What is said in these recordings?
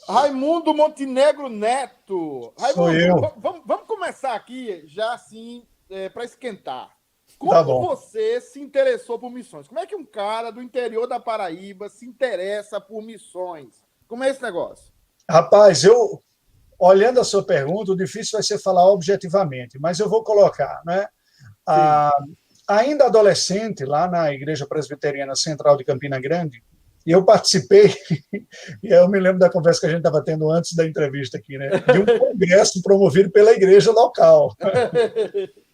Raimundo Montenegro Neto. Sou Raimundo, eu. vamos começar aqui já assim, para esquentar. Tá Como bom. você se interessou por missões? Como é que um cara do interior da Paraíba se interessa por missões? Como é esse negócio? Rapaz, olhando a sua pergunta, o difícil vai ser falar objetivamente, mas eu vou colocar, né? Sim. Ah, ainda adolescente, lá na Igreja Presbiteriana Central de Campina Grande, e eu participei, e eu me lembro da conversa que a gente estava tendo antes da entrevista aqui, né? De um congresso promovido pela igreja local.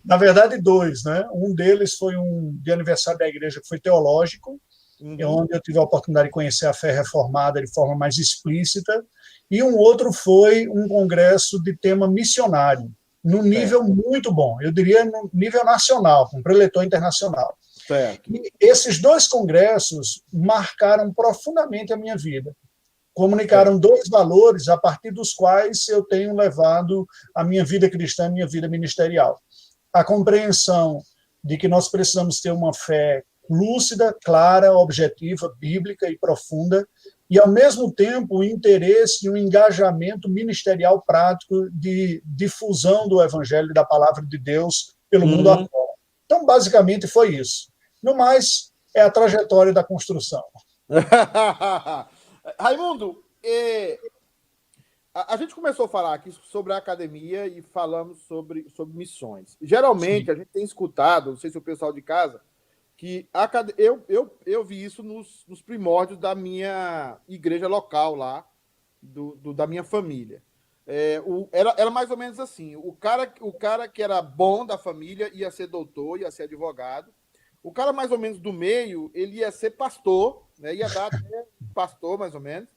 Na verdade, dois, né? Um deles foi um de aniversário da igreja que foi teológico, Uhum. onde eu tive a oportunidade de conhecer a fé reformada de forma mais explícita, e um outro foi um congresso de tema missionário, num nível Certo, muito bom, eu diria no nível nacional, com preletor internacional. certo. E esses dois congressos marcaram profundamente a minha vida, Certo. comunicaram dois valores a partir dos quais eu tenho levado a minha vida cristã, a minha vida ministerial. A compreensão de que nós precisamos ter uma fé lúcida, clara, objetiva, bíblica e profunda, e, ao mesmo tempo, o interesse e o engajamento ministerial prático de difusão do evangelho e da palavra de Deus pelo mundo Uhum. afora. Então, basicamente, foi isso. No mais, é a trajetória da construção. Raimundo, a gente começou a falar aqui sobre a academia e falamos sobre missões. Geralmente, Sim. a gente tem escutado, não sei se o pessoal de casa, que eu vi isso nos primórdios da minha igreja local lá, da minha família. Era mais ou menos assim: o cara que era bom da família ia ser doutor, ia ser advogado. O cara mais ou menos do meio, ele ia ser pastor, né? Ia dar até pastor, mais ou menos.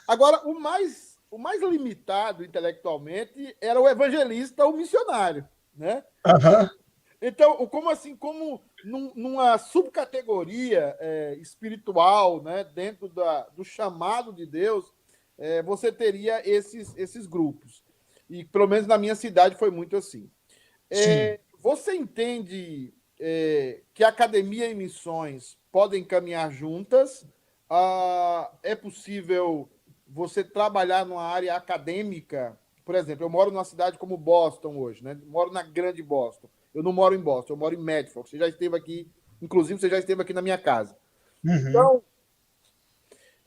Agora, o mais limitado intelectualmente era o evangelista ou missionário, né? Uhum. Então, como assim, como numa subcategoria espiritual, né, dentro do chamado de Deus, você teria esses grupos. E pelo menos na minha cidade foi muito assim. Sim. Você entende que academia e missões podem caminhar juntas? É possível você trabalhar numa área acadêmica? Por exemplo, eu moro numa cidade como Boston hoje, né? Moro na grande Boston. Eu não moro em Boston, eu moro em Medford. Você já esteve aqui, inclusive você já esteve aqui na minha casa. Uhum. Então,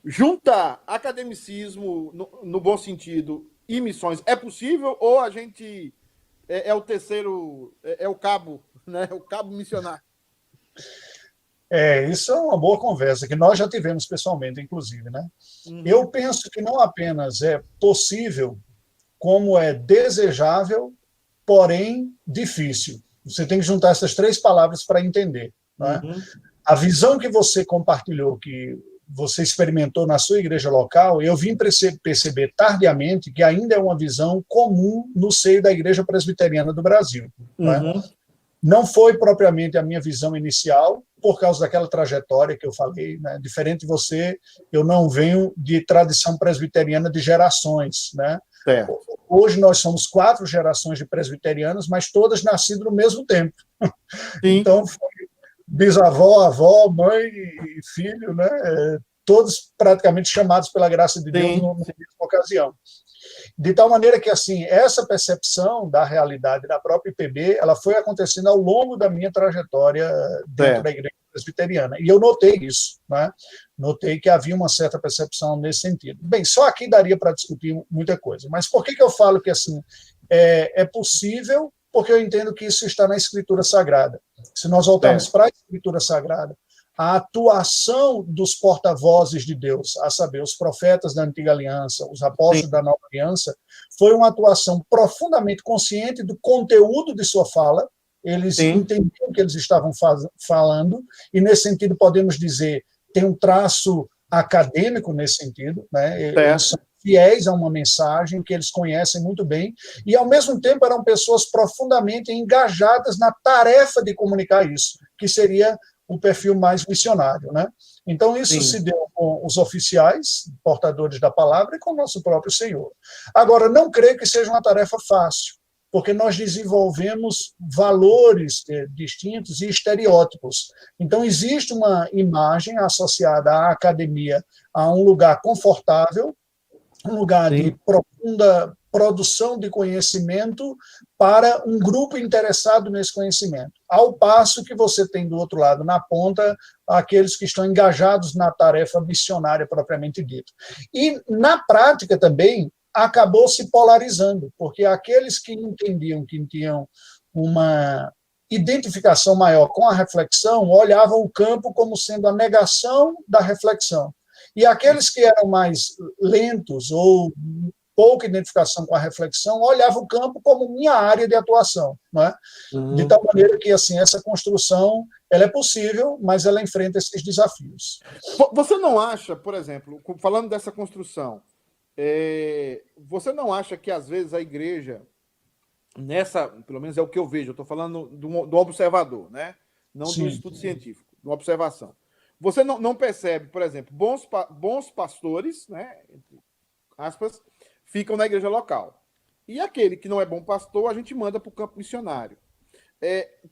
juntar academicismo no bom sentido e missões é possível ou a gente é o terceiro, é o cabo, né? O cabo missionário. Isso é uma boa conversa, que nós já tivemos pessoalmente, inclusive, né? Eu Uhum. penso que não apenas é possível, como é desejável, porém difícil. Você tem que juntar essas três palavras para entender. Né? Uhum. A visão que você compartilhou, que você experimentou na sua igreja local, eu vim perceber tardiamente que ainda é uma visão comum no seio da Igreja Presbiteriana do Brasil. Né? Uhum. Não foi propriamente a minha visão inicial, por causa daquela trajetória que eu falei, né? Diferente de você, eu não venho de tradição presbiteriana de gerações, né? Certo. Hoje nós somos 4 gerações de presbiterianos, mas todas nascidas no mesmo tempo. Sim. Então, bisavó, avó, mãe e filho, né? Todos praticamente chamados pela graça de Deus Sim. numa mesma ocasião. De tal maneira que, assim, essa percepção da realidade da própria IPB, ela foi acontecendo ao longo da minha trajetória dentro da Certo. igreja presbiteriana. E eu notei isso, né? Notei que havia uma certa percepção nesse sentido. Bem, só aqui daria para discutir muita coisa. Mas por que eu falo que, assim, é possível? Porque eu entendo que isso está na Escritura Sagrada. Se nós voltarmos Certo. para a Escritura Sagrada, a atuação dos porta-vozes de Deus, a saber, os profetas da Antiga Aliança, os Sim. apóstolos da Nova Aliança, foi uma atuação profundamente consciente do conteúdo de sua fala, eles Sim. entendiam o que eles estavam falando, e nesse sentido podemos dizer, tem um traço acadêmico nesse sentido, né? Eles Certo. são fiéis a uma mensagem que eles conhecem muito bem, e ao mesmo tempo eram pessoas profundamente engajadas na tarefa de comunicar isso, que seria o perfil mais missionário, né? Então, isso se Sim. deu com os oficiais, portadores da palavra, e com o nosso próprio Senhor. Agora, não creio que seja uma tarefa fácil, porque nós desenvolvemos valores distintos e estereótipos. Então, existe uma imagem associada à academia, a um lugar confortável, um lugar Sim. de profunda produção de conhecimento para um grupo interessado nesse conhecimento. Ao passo que você tem do outro lado, na ponta, aqueles que estão engajados na tarefa missionária propriamente dita. E, na prática também, acabou se polarizando, porque aqueles que entendiam que tinham uma identificação maior com a reflexão olhavam o campo como sendo a negação da reflexão. E aqueles que eram mais lentos ou pouca identificação com a reflexão olhavam o campo como minha área de atuação, não é? De tal maneira que assim essa construção ela é possível, mas ela enfrenta esses desafios. Você não acha, por exemplo, falando dessa construção, você não acha que às vezes a igreja pelo menos é o que eu vejo, eu estou falando do observador, né? Não do Sim. estudo científico, da observação. Você não percebe, por exemplo, bons pastores, né, entre aspas, ficam na igreja local. E aquele que não é bom pastor, a gente manda para o campo missionário.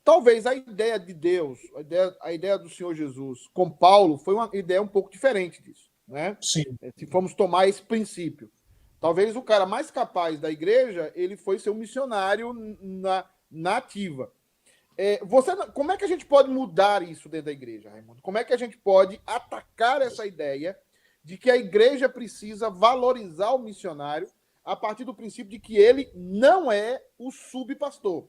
Talvez a ideia de Deus, a ideia do Senhor Jesus com Paulo foi uma ideia um pouco diferente disso, né? Sim. Se formos tomar esse princípio. Talvez o cara mais capaz da igreja, ele foi ser um missionário na ativa. Como é que a gente pode mudar isso dentro da igreja, Raimundo? Como é que a gente pode atacar essa ideia de que a igreja precisa valorizar o missionário a partir do princípio de que ele não é o subpastor?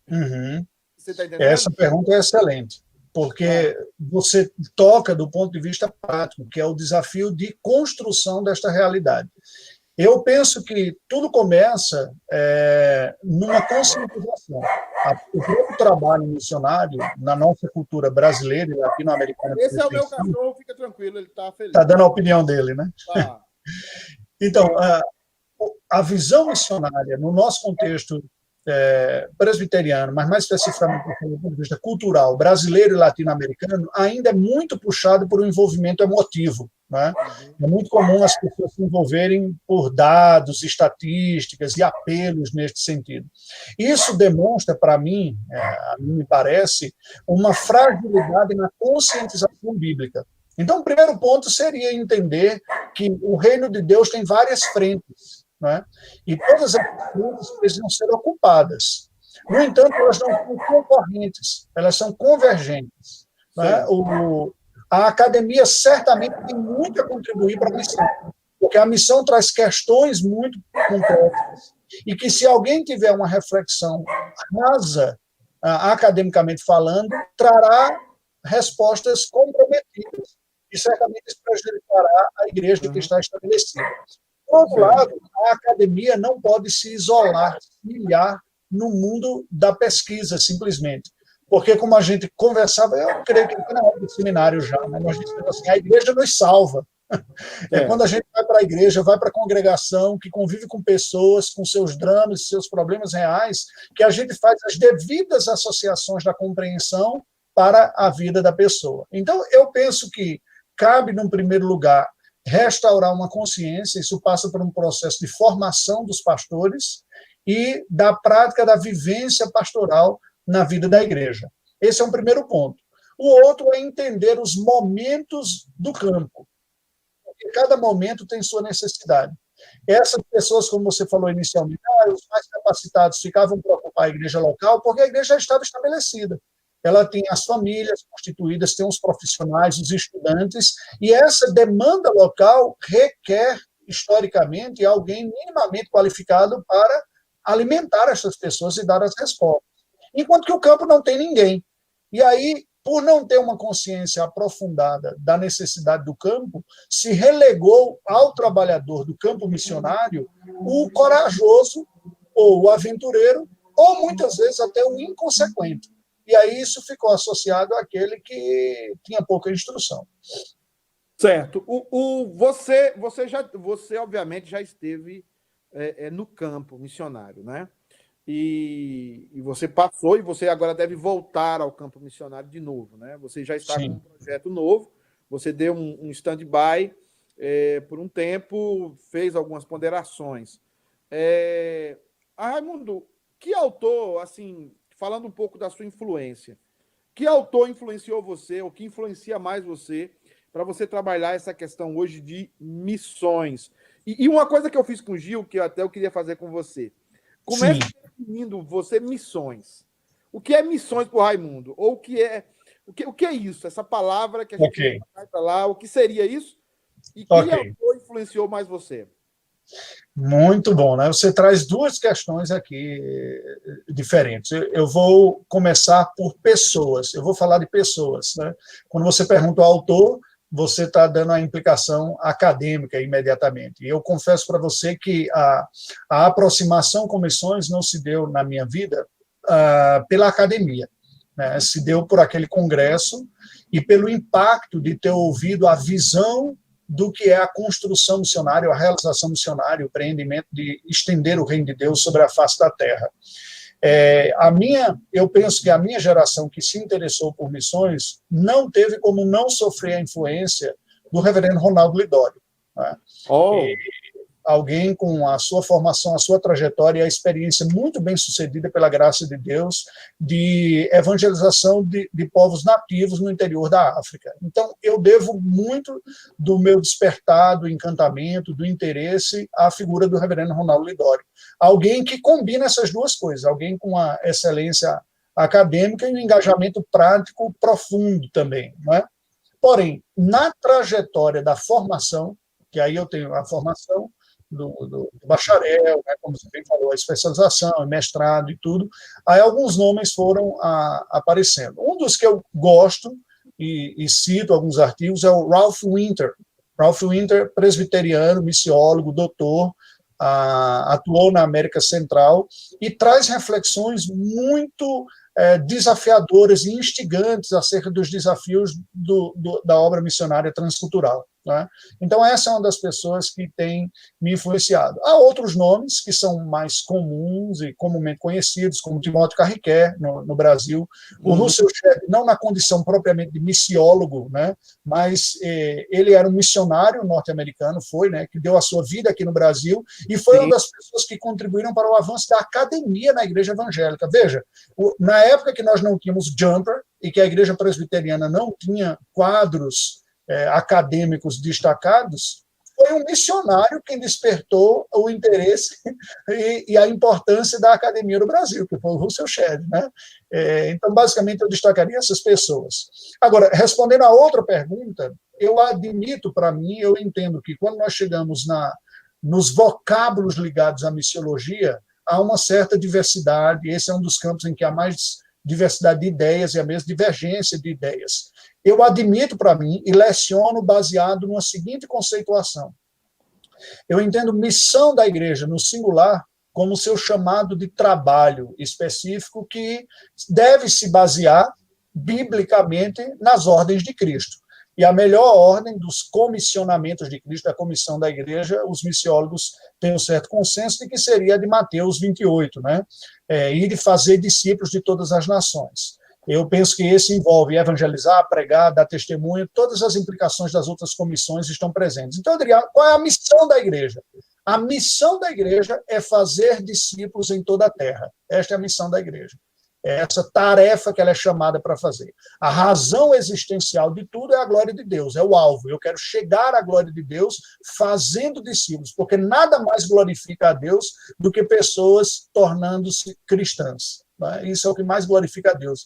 Uhum. Você está entendendo? Essa pergunta é excelente, porque você toca do ponto de vista prático, que é o desafio de construção desta realidade. Eu penso que tudo começa numa conscientização. O próprio trabalho missionário na nossa cultura brasileira e latino-americana. Esse é o meu cachorro, fica tranquilo, ele está feliz. Está dando a opinião dele, né? Tá. Então, a visão missionária, no nosso contexto presbiteriano, mas mais especificamente do ponto de vista cultural, brasileiro e latino-americano, ainda é muito puxado por um envolvimento emotivo. Né? É muito comum as pessoas se envolverem por dados, estatísticas e apelos neste sentido. Isso demonstra, para mim, a mim me parece, uma fragilidade na conscientização bíblica. Então, o primeiro ponto seria entender que o reino de Deus tem várias frentes, né? E todas as frentes precisam ser ocupadas. No entanto, elas não são concorrentes, elas são convergentes. Né? A academia certamente tem muito a contribuir para a missão, porque a missão traz questões muito complexas e que, se alguém tiver uma reflexão rasa, academicamente falando, trará respostas comprometidas e certamente isso prejudicará a igreja que está estabelecida. Por outro lado, a academia não pode se isolar, se ilhar no mundo da pesquisa, simplesmente. Porque, como a gente conversava, eu creio que na hora do seminário já, né, nós dissemos assim, a igreja nos salva. Quando a gente vai para a igreja, vai para a congregação, que convive com pessoas, com seus dramas, seus problemas reais, que a gente faz as devidas associações da compreensão para a vida da pessoa. Então, eu penso que cabe, num primeiro lugar, restaurar uma consciência, isso passa por um processo de formação dos pastores e da prática da vivência pastoral na vida da igreja. Esse é um primeiro ponto. O outro é entender os momentos do campo, porque cada momento tem sua necessidade. Essas pessoas, como você falou inicialmente, os mais capacitados ficavam para ocupar a igreja local porque a igreja já estava estabelecida. Ela tem as famílias constituídas, tem os profissionais, os estudantes, e essa demanda local requer, historicamente, alguém minimamente qualificado para alimentar essas pessoas e dar as respostas. Enquanto que o campo não tem ninguém. E aí, por não ter uma consciência aprofundada da necessidade do campo, se relegou ao trabalhador do campo missionário o corajoso, ou o aventureiro, ou muitas vezes até o inconsequente. E aí isso ficou associado àquele que tinha pouca instrução. Certo. Você obviamente já esteve no campo missionário, né? E você passou e você agora deve voltar ao campo missionário de novo, né? Você já está com um projeto novo, você deu um stand-by por um tempo, fez algumas ponderações. Raimundo, que autor, assim, falando um pouco da sua influência, que autor influenciou você, ou que influencia mais você, para você trabalhar essa questão hoje de missões? E uma coisa que eu fiz com o Gil, que até eu queria fazer com você. Comece definindo você missões. O que é missões para o Raimundo? Ou o que é isso? Essa palavra que a gente vai para lá, o que seria isso? E quem autor influenciou mais você? Muito bom, né? Você traz duas questões aqui diferentes. Eu vou começar por pessoas. Eu vou falar de pessoas, né? Quando você pergunta ao autor, você está dando a implicação acadêmica imediatamente. E eu confesso para você que a aproximação com missões não se deu na minha vida pela academia, né? Se deu por aquele congresso e pelo impacto de ter ouvido a visão do que é a construção missionária, a realização missionária, o empreendimento de estender o reino de Deus sobre a face da terra. Eu penso que a minha geração que se interessou por missões não teve como não sofrer a influência do reverendo Ronaldo Lidório, né? Alguém com a sua formação, a sua trajetória e a experiência muito bem sucedida pela graça de Deus de evangelização de povos nativos no interior da África. Então, eu devo muito do meu despertar, do encantamento, do interesse à figura do reverendo Ronaldo Lidório. Alguém que combina essas duas coisas, alguém com a excelência acadêmica e um engajamento prático profundo também, não é? Porém, na trajetória da formação, que aí eu tenho a formação do bacharel, né, como você bem falou, a especialização, mestrado e tudo, aí alguns nomes foram aparecendo. Um dos que eu gosto, e cito alguns artigos, é o Ralph Winter. Ralph Winter, presbiteriano, missiólogo, doutor, atuou na América Central e traz reflexões muito desafiadoras e instigantes acerca dos desafios da obra missionária transcultural, né? Então, essa é uma das pessoas que tem me influenciado. Há outros nomes que são mais comuns e comumente conhecidos, como Timóteo Carriquer, no Brasil, o Russell Shedd, não na condição propriamente de missiólogo, né, mas ele era um missionário norte-americano, né, que deu a sua vida aqui no Brasil, e foi uma das pessoas que contribuíram para o avanço da academia na igreja evangélica. Veja, na época que nós não tínhamos jumper, e que a igreja presbiteriana não tinha quadros acadêmicos destacados, foi um missionário quem despertou o interesse e a importância da academia no Brasil, que foi o Russell Shedd, né? Então, basicamente, eu destacaria essas pessoas. Agora, respondendo a outra pergunta, eu admito, para mim, eu entendo que quando nós chegamos nos vocábulos ligados à missiologia, há uma certa diversidade, esse é um dos campos em que há mais diversidade de ideias e a mesma divergência de ideias. Eu admito para mim e leciono baseado numa seguinte conceituação. Eu entendo missão da igreja no singular como seu chamado de trabalho específico que deve se basear biblicamente nas ordens de Cristo. E a melhor ordem dos comissionamentos de Cristo, a comissão da igreja, os missiólogos têm um certo consenso de que seria a de Mateus 28, né? E de fazer discípulos de todas as nações. Eu penso que esse envolve evangelizar, pregar, dar testemunho, todas as implicações das outras comissões estão presentes. Então, eu diria, qual é a missão da igreja? A missão da igreja é fazer discípulos em toda a terra. Esta é a missão da igreja. É essa tarefa que ela é chamada para fazer. A razão existencial de tudo é a glória de Deus, é o alvo. Eu quero chegar à glória de Deus fazendo discípulos, porque nada mais glorifica a Deus do que pessoas tornando-se cristãs. Né? Isso é o que mais glorifica a Deus.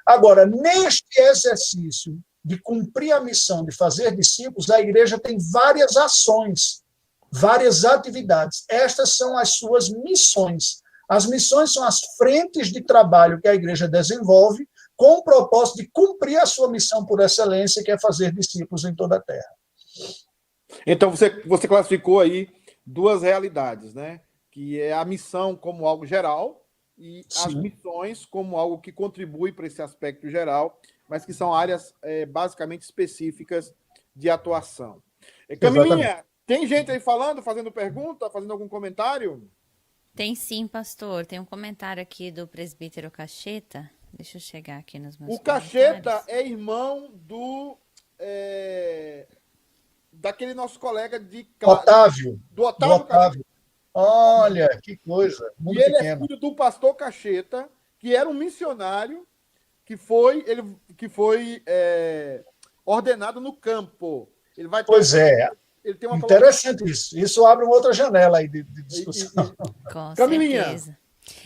Agora, neste exercício de cumprir a missão de fazer discípulos, a igreja tem várias ações, várias atividades. Estas são as suas missões. As missões são as frentes de trabalho que a igreja desenvolve com o propósito de cumprir a sua missão por excelência, que é fazer discípulos em toda a terra. Então, você classificou aí duas realidades, né? Que é a missão como algo geral e as missões como algo que contribui para esse aspecto geral, mas que são áreas basicamente específicas de atuação. Caminha, tem gente aí falando, fazendo pergunta, fazendo algum comentário? Tem sim, pastor. Tem um comentário aqui do presbítero Cacheta. Deixa eu chegar aqui nos meus Cacheta é irmão daquele nosso colega de Otávio. Do Otávio. Olha, que coisa. Muito e ele pequeno. É filho do pastor Cacheta, que era um missionário que foi ordenado no campo. Ele vai Pois é. ele tem uma Interessante isso. Isso abre uma outra janela aí de discussão. Com Camilinha. certeza.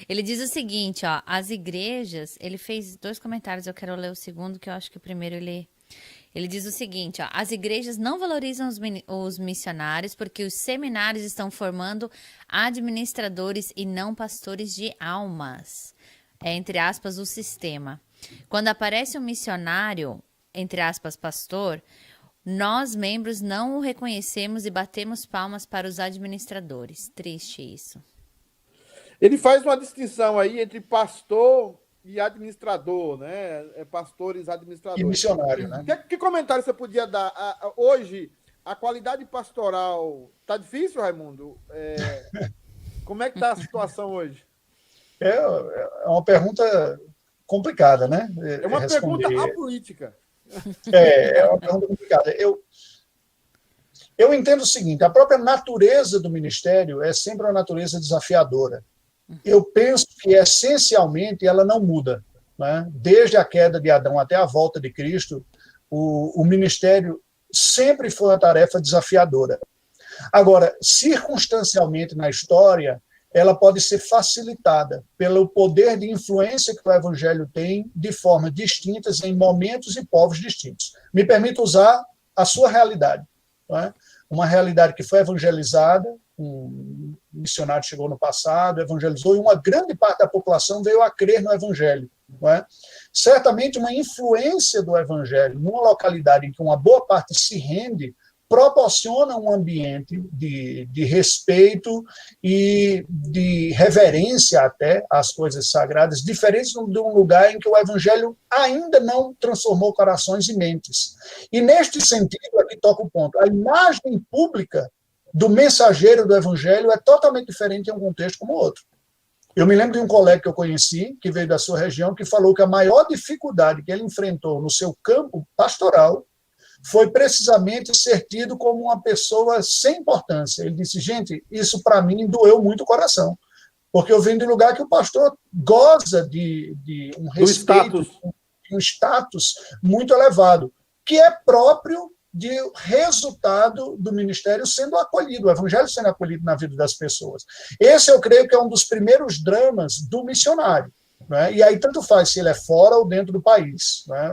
Ele diz o seguinte, ó, as igrejas, ele fez 2 comentários, eu quero ler o segundo, que eu acho que o primeiro ele diz o seguinte, ó, as igrejas não valorizam os missionários porque os seminários estão formando administradores e não pastores de almas. É, entre aspas, o sistema. Quando aparece um missionário, entre aspas, pastor, nós, membros, não o reconhecemos e batemos palmas para os administradores. Triste isso. Ele faz uma distinção aí entre pastor e administrador, né? Pastores E administradores. missionário, né? Que comentário você podia dar? Hoje, a qualidade pastoral tá difícil, Raimundo? Como é que tá a situação hoje? É uma pergunta complicada, né? É uma Responder. pergunta apolítica. É uma pergunta complicada. Eu entendo o seguinte: a própria natureza do ministério é sempre uma natureza desafiadora. Eu penso que, essencialmente, ela não muda, né? Desde a queda de Adão até a volta de Cristo, o ministério sempre foi uma tarefa desafiadora. Agora, circunstancialmente na história, ela pode ser facilitada pelo poder de influência que o evangelho tem de formas distintas em momentos e povos distintos. Me permito usar a sua realidade, não é? Uma realidade que foi evangelizada, um missionário chegou no passado, evangelizou, e uma grande parte da população veio a crer no evangelho. Não é? Certamente uma influência do evangelho numa localidade em que uma boa parte se rende proporciona um ambiente de respeito e de reverência até às coisas sagradas, diferentes de um lugar em que o evangelho ainda não transformou corações e mentes. E neste sentido, aqui toca o ponto, a imagem pública do mensageiro do evangelho é totalmente diferente em um contexto como outro. Eu me lembro de um colega que eu conheci, que veio da sua região, que falou que a maior dificuldade que ele enfrentou no seu campo pastoral foi precisamente ser tido como uma pessoa sem importância. Ele disse, gente, isso para mim doeu muito o coração, porque eu venho de um lugar que o pastor goza de um respeito, de um status muito elevado, que é próprio de resultado do ministério sendo acolhido, o evangelho sendo acolhido na vida das pessoas. Esse, eu creio que é um dos primeiros dramas do missionário, né? E aí tanto faz se ele é fora ou dentro do país, né?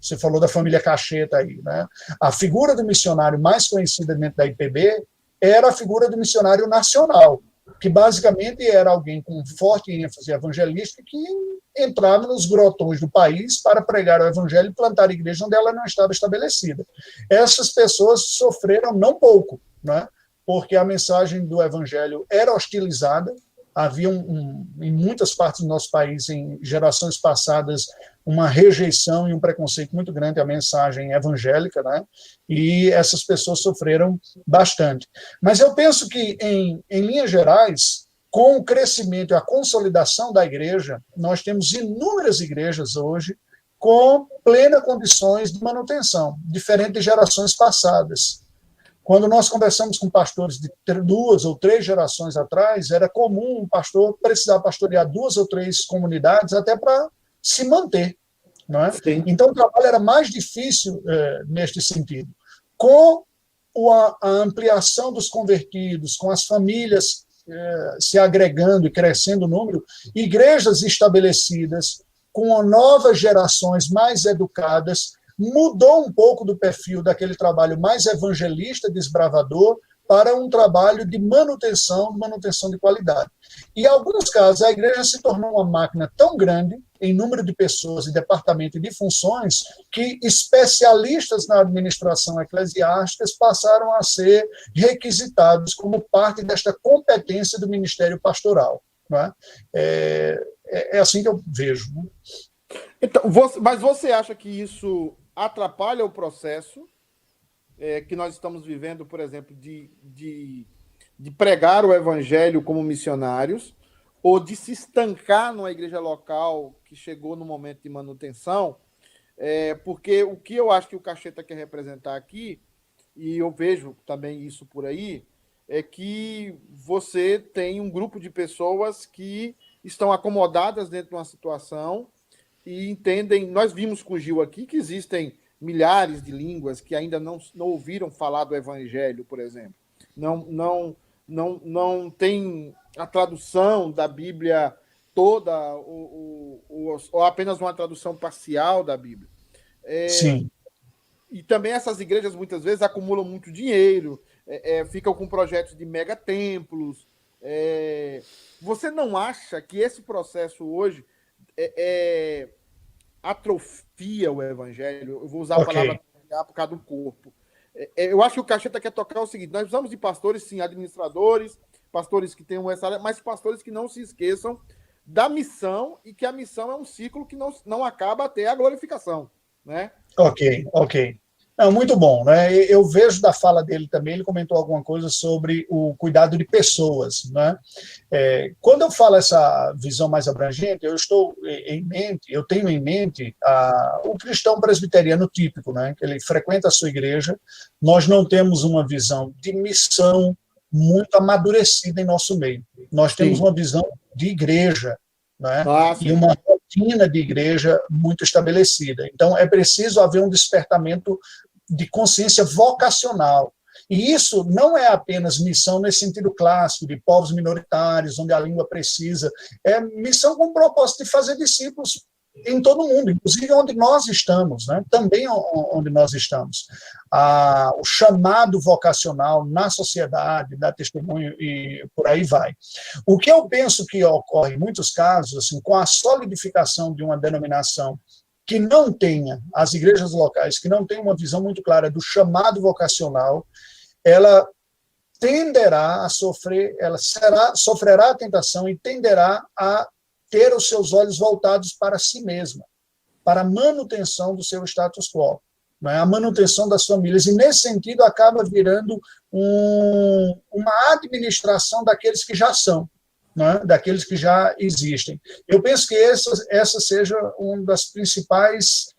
Você falou da família Cacheta aí, né? A figura do missionário mais conhecida dentro da IPB era a figura do missionário nacional, que basicamente era alguém com forte ênfase evangelística que entrava nos grotões do país para pregar o evangelho e plantar a igreja onde ela não estava estabelecida. Essas pessoas sofreram não pouco, né? Porque a mensagem do evangelho era hostilizada, havia em muitas partes do nosso país, em gerações passadas, uma rejeição e um preconceito muito grande à mensagem evangélica, né? E essas pessoas sofreram bastante. Mas eu penso que, em linhas gerais, com o crescimento e a consolidação da igreja, nós temos inúmeras igrejas hoje com plenas condições de manutenção, diferente de gerações passadas. Quando nós conversamos com pastores de 2 ou 3 gerações atrás, era comum um pastor precisar pastorear 2 ou 3 comunidades até para se manter. Não é? Então, o trabalho era mais difícil neste sentido. Com a ampliação dos convertidos, com as famílias se agregando e crescendo o número, igrejas estabelecidas, com novas gerações mais educadas, mudou um pouco do perfil daquele trabalho mais evangelista, desbravador, para um trabalho de manutenção de qualidade. E, em alguns casos, a igreja se tornou uma máquina tão grande, em número de pessoas e departamento e de funções, que especialistas na administração eclesiástica passaram a ser requisitados como parte desta competência do ministério pastoral. Não é? É assim que eu vejo. Né? Então, mas você acha que isso atrapalha o processo que nós estamos vivendo, por exemplo, de pregar o evangelho como missionários, ou de se estancar numa igreja local que chegou no momento de manutenção? Porque o que eu acho que o Cacheta quer representar aqui, e eu vejo também isso por aí, é que você tem um grupo de pessoas que estão acomodadas dentro de uma situação e entendem, nós vimos com o Gil aqui, que existem milhares de línguas que ainda não ouviram falar do Evangelho, por exemplo. Não tem a tradução da Bíblia toda ou apenas uma tradução parcial da Bíblia. Sim. E também essas igrejas, muitas vezes, acumulam muito dinheiro, ficam com projetos de megatemplos. Você não acha que esse processo hoje atrofia o evangelho? Eu vou usar a palavra por causa do corpo. Eu acho que o Cacheta quer tocar o seguinte: nós precisamos de pastores, sim, administradores, pastores que tenham essa área, mas pastores que não se esqueçam da missão, e que a missão é um ciclo que não acaba até a glorificação, né? Ok. Não, muito bom, né? Eu vejo da fala dele também, ele comentou alguma coisa sobre o cuidado de pessoas, né? Quando eu falo essa visão mais abrangente, eu tenho em mente o cristão presbiteriano típico, né? Que ele frequenta a sua igreja. Nós não temos uma visão de missão muito amadurecida em nosso meio. Nós temos uma visão de igreja, né? E uma rotina de igreja muito estabelecida. Então, é preciso haver um despertamento de consciência vocacional. E isso não é apenas missão nesse sentido clássico, de povos minoritários, onde a língua precisa. É missão com o propósito de fazer discípulos em todo o mundo, inclusive onde nós estamos, né? Também onde nós estamos. O chamado vocacional na sociedade, dá testemunho e por aí vai. O que eu penso que ocorre em muitos casos, assim, com a solidificação de uma denominação que não tenha, as igrejas locais, que não tenham uma visão muito clara do chamado vocacional, ela tenderá a sofrer, sofrerá a tentação e tenderá a ter os seus olhos voltados para si mesma, para a manutenção do seu status quo, né? A manutenção das famílias, e nesse sentido acaba virando uma administração daqueles que já são, né? Daqueles que já existem. Eu penso que essa seja uma das principais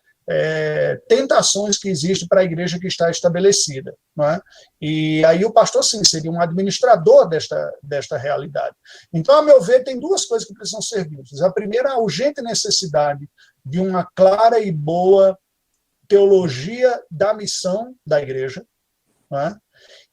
tentações que existe para a igreja que está estabelecida, não é? E aí o pastor, sim, seria um administrador desta realidade. Então, a meu ver, tem duas coisas que precisam ser vistas. A primeira, a urgente necessidade de uma clara e boa teologia da missão da igreja, não é?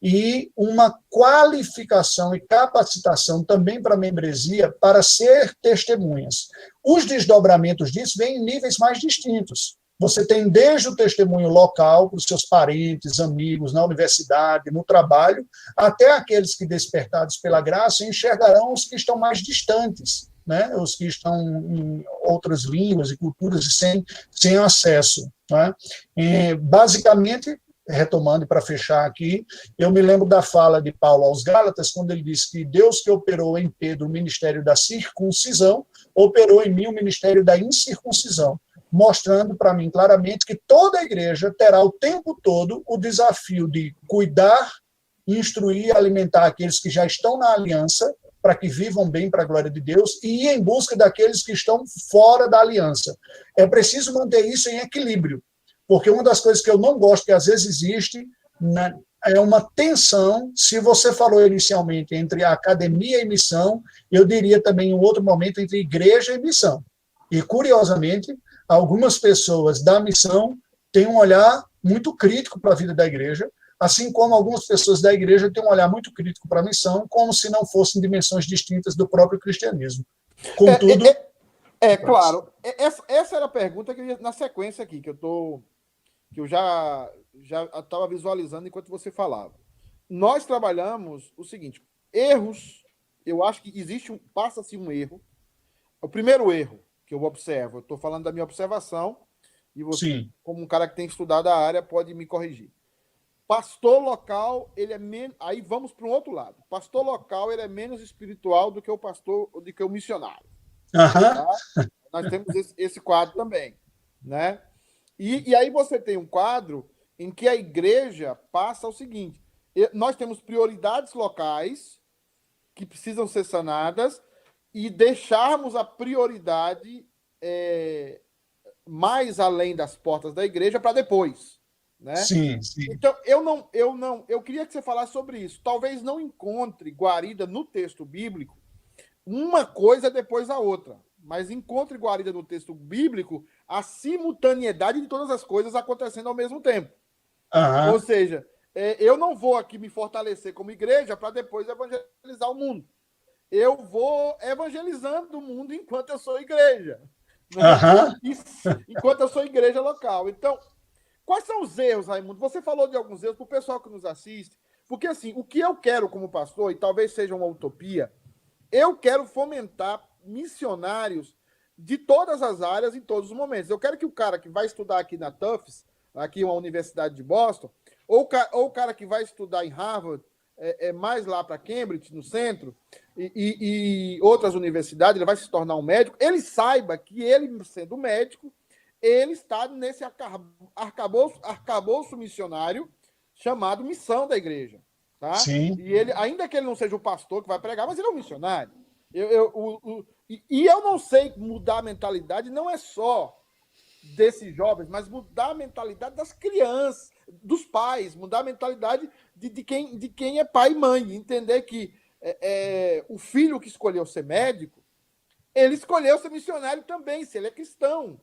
E uma qualificação e capacitação também para a membresia para ser testemunhas. Os desdobramentos disso vêm em níveis mais distintos. Você tem desde o testemunho local para os seus parentes, amigos, na universidade, no trabalho, até aqueles que, despertados pela graça, enxergarão os que estão mais distantes, né? Os que estão em outras línguas e culturas e sem acesso, né? Basicamente, retomando para fechar aqui, eu me lembro da fala de Paulo aos Gálatas, quando ele disse que Deus que operou em Pedro o ministério da circuncisão, operou em mim o ministério da incircuncisão, mostrando para mim claramente que toda a igreja terá o tempo todo o desafio de cuidar, instruir e alimentar aqueles que já estão na aliança, para que vivam bem para a glória de Deus, e ir em busca daqueles que estão fora da aliança. É preciso manter isso em equilíbrio, porque uma das coisas que eu não gosto, que às vezes existe, é uma tensão, se você falou inicialmente entre a academia e missão, eu diria também em um outro momento entre igreja e missão. E, curiosamente, algumas pessoas da missão têm um olhar muito crítico para a vida da igreja, assim como algumas pessoas da igreja têm um olhar muito crítico para a missão, como se não fossem dimensões distintas do próprio cristianismo. Contudo... Claro. Essa era a pergunta que eu ia, na sequência aqui, que eu já estava visualizando enquanto você falava. Nós trabalhamos o seguinte: erros, eu acho que passa-se um erro. O primeiro erro que eu observo, eu estou falando da minha observação, e você, sim, como um cara que tem estudado a área, pode me corrigir. Pastor local, ele é menos. Aí vamos para um outro lado. Pastor local, ele é menos espiritual do que o missionário. Tá? Nós temos esse quadro também, né? E aí você tem um quadro em que a igreja passa o seguinte: nós temos prioridades locais que precisam ser sanadas e deixarmos a prioridade mais além das portas da igreja para depois, né? Sim. Então, eu queria que você falasse sobre isso. Talvez não encontre guarida no texto bíblico uma coisa depois da outra. mas encontre guarida no texto bíblico a simultaneidade de todas as coisas acontecendo ao mesmo tempo. Aham. Ou seja, eu não vou aqui me fortalecer como igreja para depois evangelizar o mundo. Eu vou evangelizando o mundo enquanto eu sou igreja. Né? Aham. Enquanto eu sou igreja local. Então, quais são os erros, Raimundo? Você falou de alguns erros para o pessoal que nos assiste. Porque, assim, o que eu quero como pastor, e talvez seja uma utopia, eu quero fomentar missionários de todas as áreas, em todos os momentos. Eu quero que o cara que vai estudar aqui na Tufts, aqui uma universidade de Boston, ou o cara que vai estudar em Harvard, mais lá para Cambridge, no centro, e outras universidades, ele vai se tornar um médico, ele saiba que ele, sendo médico, ele está nesse arcabouço missionário chamado missão da igreja. Tá? Sim. E ele, ainda que ele não seja o pastor que vai pregar, mas ele é um missionário. E eu não sei mudar a mentalidade, não é só desses jovens, mas mudar a mentalidade das crianças, dos pais, mudar a mentalidade de quem é pai e mãe, entender que o filho que escolheu ser médico, ele escolheu ser missionário também, se ele é cristão.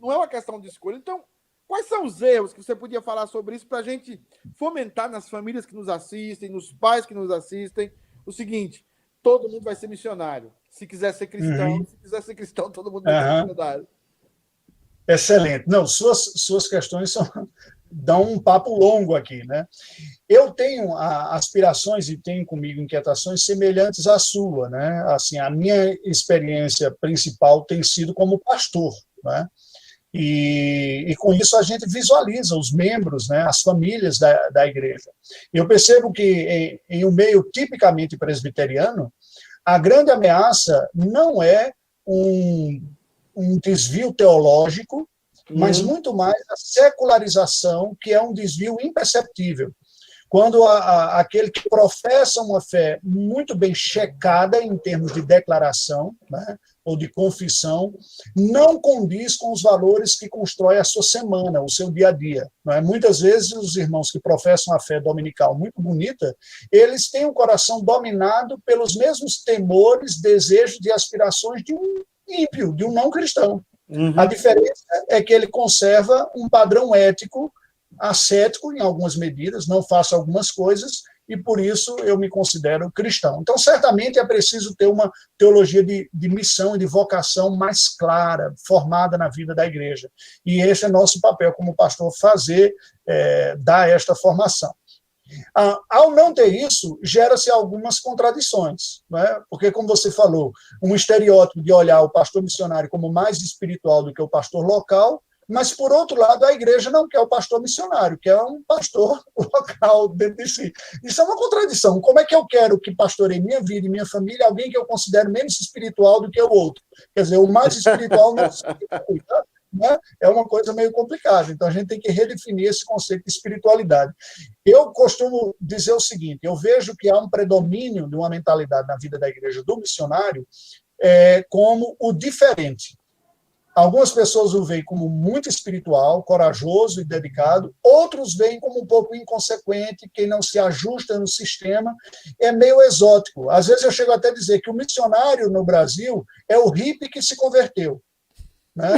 Não é uma questão de escolha. Então, quais são os erros que você podia falar sobre isso para a gente fomentar nas famílias que nos assistem, nos pais que nos assistem, o seguinte: todo mundo vai ser missionário. Se quiser ser cristão, se quiser ser cristão, todo mundo vai ser missionário. Excelente. Não, suas questões dão um papo longo aqui, né? Eu tenho aspirações e tenho comigo inquietações semelhantes à sua, né? Assim, a minha experiência principal tem sido como pastor, né? E com isso a gente visualiza os membros, né, as famílias da igreja. Eu percebo que em um meio tipicamente presbiteriano, a grande ameaça não é um desvio teológico, mas muito mais a secularização, que é um desvio imperceptível. Quando aquele que professa uma fé muito bem checada em termos de declaração, né, ou de confissão, não condiz com os valores que constrói a sua semana, o seu dia a dia. Não é? Muitas vezes os irmãos que professam a fé dominical muito bonita, eles têm o coração dominado pelos mesmos temores, desejos e aspirações de um ímpio, de um não cristão. A diferença é que ele conserva um padrão ético ascético em algumas medidas, não faço algumas coisas, e por isso eu me considero cristão. Então, certamente é preciso ter uma teologia de missão e de vocação mais clara, formada na vida da igreja. E esse é nosso papel como pastor, dar esta formação. Ao não ter isso, gera-se algumas contradições, né? Porque, como você falou, um estereótipo de olhar o pastor missionário como mais espiritual do que o pastor local, mas, por outro lado, a igreja não quer o pastor missionário, quer um pastor local dentro de si. Isso é uma contradição. Como é que eu quero que pastoreie minha vida e minha família alguém que eu considero menos espiritual do que o outro? Quer dizer, o mais espiritual não se cuida, né? É uma coisa meio complicada. Então, a gente tem que redefinir esse conceito de espiritualidade. Eu costumo dizer o seguinte: eu vejo que há um predomínio de uma mentalidade na vida da igreja do missionário como o diferente. Algumas pessoas o veem como muito espiritual, corajoso e dedicado, outros veem como um pouco inconsequente, quem não se ajusta no sistema, é meio exótico. Às vezes eu chego até a dizer que o missionário no Brasil é o hippie que se converteu. Né?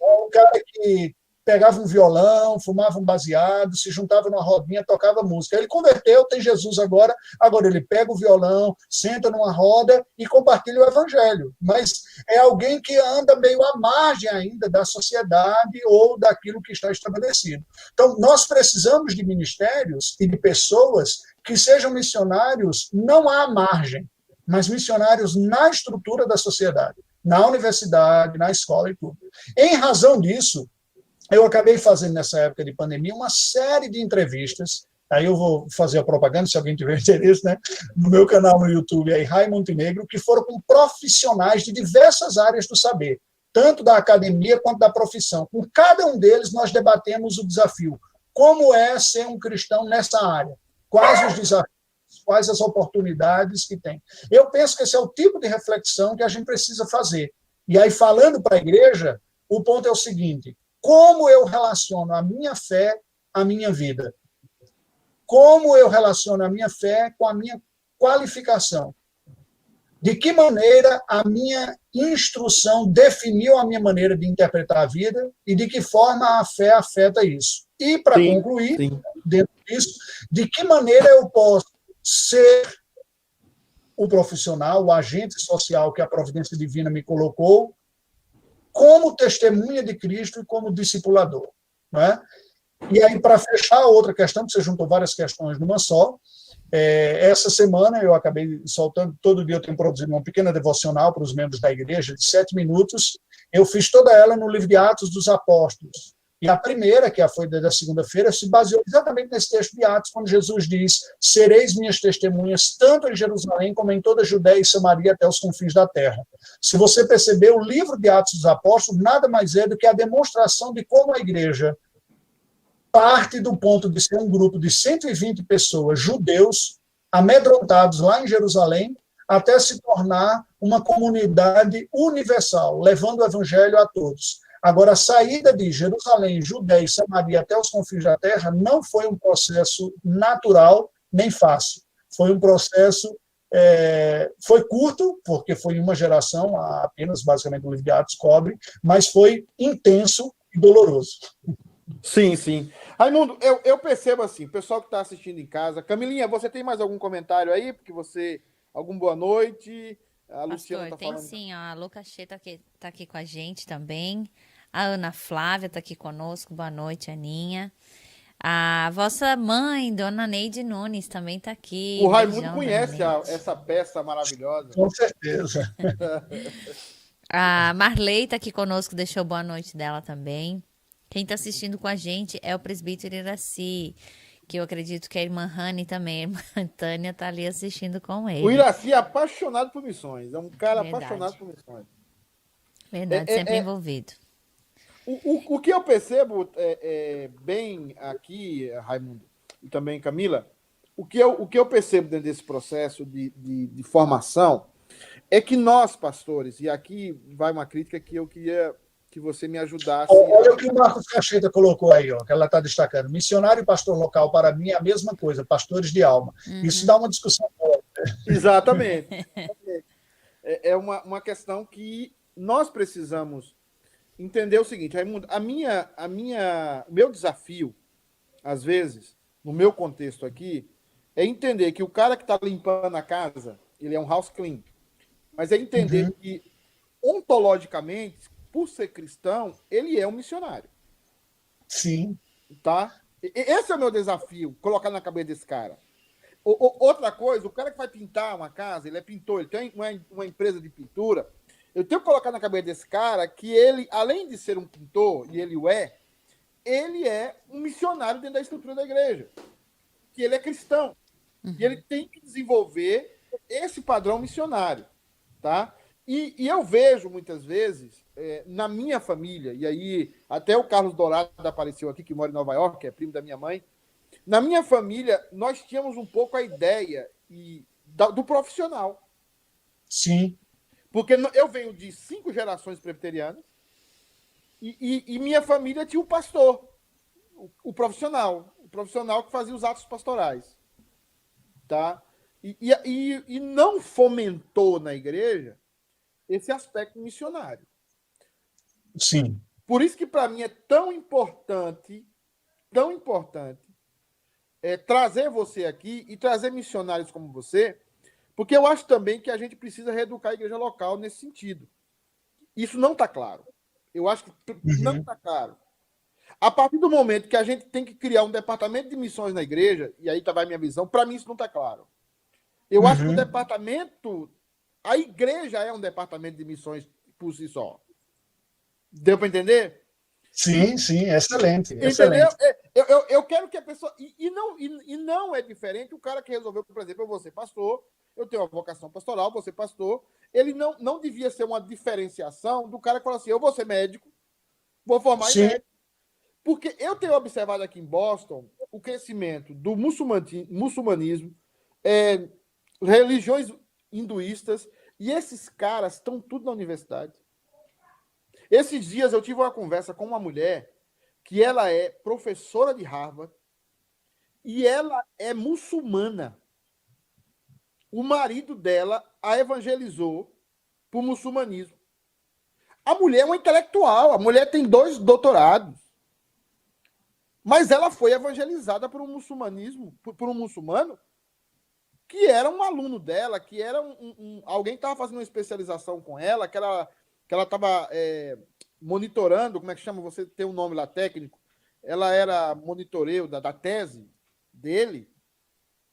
O cara que pegava um violão, fumava um baseado, se juntava numa rodinha, tocava música. Ele converteu, tem Jesus agora ele pega o violão, senta numa roda e compartilha o evangelho. Mas é alguém que anda meio à margem ainda da sociedade ou daquilo que está estabelecido. Então, nós precisamos de ministérios e de pessoas que sejam missionários não à margem, mas missionários na estrutura da sociedade, na universidade, na escola e tudo. Em razão disso, eu acabei fazendo, nessa época de pandemia, uma série de entrevistas. Aí eu vou fazer a propaganda, se alguém tiver interesse, né? No meu canal no YouTube, aí, Rai Montenegro, que foram com profissionais de diversas áreas do saber, tanto da academia quanto da profissão. Com cada um deles, nós debatemos o desafio. Como é ser um cristão nessa área? Quais os desafios? Quais as oportunidades que tem? Eu penso que esse é o tipo de reflexão que a gente precisa fazer. E aí, falando para a igreja, o ponto é o seguinte: como eu relaciono a minha fé à minha vida? Como eu relaciono a minha fé com a minha qualificação? De que maneira a minha instrução definiu a minha maneira de interpretar a vida e de que forma a fé afeta isso. E, para Sim, concluir, sim. dentro disso, de que maneira eu posso ser o profissional, o agente social que a providência divina me colocou, como testemunha de Cristo e como discipulador. Não é? E aí, para fechar outra questão, que você juntou várias questões numa só, essa semana eu acabei soltando, todo dia eu tenho produzido uma pequena devocional para os membros da igreja, de 7 minutos, eu fiz toda ela no livro de Atos dos Apóstolos. E a primeira, que foi da segunda-feira, se baseou exatamente nesse texto de Atos, quando Jesus diz: sereis minhas testemunhas, tanto em Jerusalém como em toda a Judéia e Samaria até os confins da terra. Se você perceber, o livro de Atos dos Apóstolos nada mais é do que a demonstração de como a igreja parte do ponto de ser um grupo de 120 pessoas, judeus, amedrontados lá em Jerusalém, até se tornar uma comunidade universal, levando o evangelho a todos. Agora, a saída de Jerusalém, Judéia e Samaria até os confins da terra não foi um processo natural nem fácil. Foi um processo, foi curto, porque foi uma geração, apenas basicamente o livro de Atos cobre, mas foi intenso e doloroso. Sim, sim. Raimundo, eu percebo assim, o pessoal que está assistindo em casa. Camilinha, você tem mais algum comentário aí? Porque você. Algum boa noite. A Luciana Pastor, está tem falando. sim, ó, a Lucachê tá aqui com a gente também. A Ana Flávia tá aqui conosco. Boa noite, Aninha. A vossa mãe, Dona Neide Nunes, também tá aqui. O Raimundo Beijão, Dona conhece Neide. essa peça maravilhosa. Com certeza. A Marley tá aqui conosco, deixou boa noite dela também. Quem tá assistindo com a gente é o presbítero Iraci, que eu acredito que a irmã Rani também, a irmã Tânia tá ali assistindo com O ele. Iraci é apaixonado por missões. É um cara apaixonado Verdade. por missões. Verdade, sempre envolvido. O que eu percebo bem aqui, Raimundo, e também Camila, o que eu percebo dentro desse processo de formação é que nós, pastores, e aqui vai uma crítica que eu queria que você me ajudasse. Olha o que o Marcos Cacheta colocou aí, ó, que ela está destacando. Missionário e pastor local, para mim, é a mesma coisa, pastores de alma. Isso dá uma discussão boa. Exatamente. É uma questão que nós precisamos entender o seguinte, Raimundo, meu desafio, às vezes, no meu contexto aqui, é entender que o cara que está limpando a casa, ele é um house clean, mas é entender que, ontologicamente, por ser cristão, ele é um missionário. Sim. Tá? Esse é o meu desafio, colocar na cabeça desse cara. Outra coisa, o cara que vai pintar uma casa, ele é pintor, ele tem uma empresa de pintura, eu tenho que colocar na cabeça desse cara que ele, além de ser um pintor, e ele é um missionário dentro da estrutura da igreja. Que ele é cristão. E ele tem que desenvolver esse padrão missionário. Tá? E eu vejo, muitas vezes, na minha família, e aí até o Carlos Dourado apareceu aqui, que mora em Nova York, que é primo da minha mãe. Na minha família, nós tínhamos um pouco a ideia do profissional. Sim. Porque eu venho de 5 gerações presbiterianas e minha família tinha o pastor, o profissional que fazia os atos pastorais. Tá? E não fomentou na igreja esse aspecto missionário. Sim. Por isso que, para mim, é tão importante trazer você aqui e trazer missionários como você, porque eu acho também que a gente precisa reeducar a igreja local nesse sentido. Isso não está claro. Eu acho que não está claro. A partir do momento que a gente tem que criar um departamento de missões na igreja, e aí vai minha visão, para mim isso não está claro. Eu acho que o departamento, a igreja é um departamento de missões por si só. Deu para entender? Sim, sim, excelente. Entendeu? Excelente. Eu quero que a pessoa. E não é diferente o cara que resolveu, por exemplo, eu vou ser pastor, eu tenho uma vocação pastoral, vou ser pastor. Ele não devia ser uma diferenciação do cara que fala assim: eu vou ser médico, vou formar em médico. Porque eu tenho observado aqui em Boston o crescimento do muçulmanismo, religiões hinduístas, e esses caras estão tudo na universidade. Esses dias eu tive uma conversa com uma mulher que ela é professora de Harvard e ela é muçulmana. o marido dela a evangelizou para o muçulmanismo. A mulher é uma intelectual, a mulher tem 2 doutorados. Mas ela foi evangelizada por um muçulmanismo, por um muçulmano que era um aluno dela, que era alguém que estava fazendo uma especialização com ela, que ela estava monitorando, como é que chama? Você tem um nome lá técnico. Ela era monitoreio da tese dele,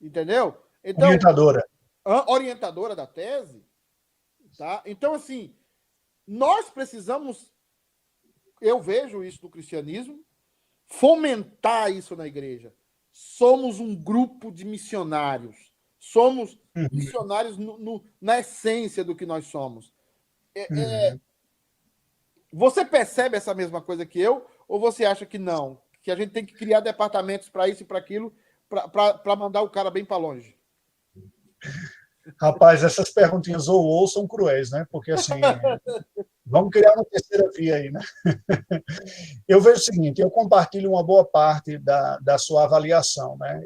entendeu? Então, orientadora da tese, tá? Então, assim, nós precisamos, eu vejo isso no cristianismo, fomentar isso na igreja. Somos um grupo de missionários. Somos missionários na essência do que nós somos. Você percebe essa mesma coisa que eu? Ou você acha que não? Que a gente tem que criar departamentos para isso e para aquilo, para mandar o cara bem para longe? Rapaz, essas perguntinhas ou são cruéis, né? Porque, assim, vamos criar uma terceira via aí, né? Eu vejo o seguinte, eu compartilho uma boa parte da sua avaliação, né?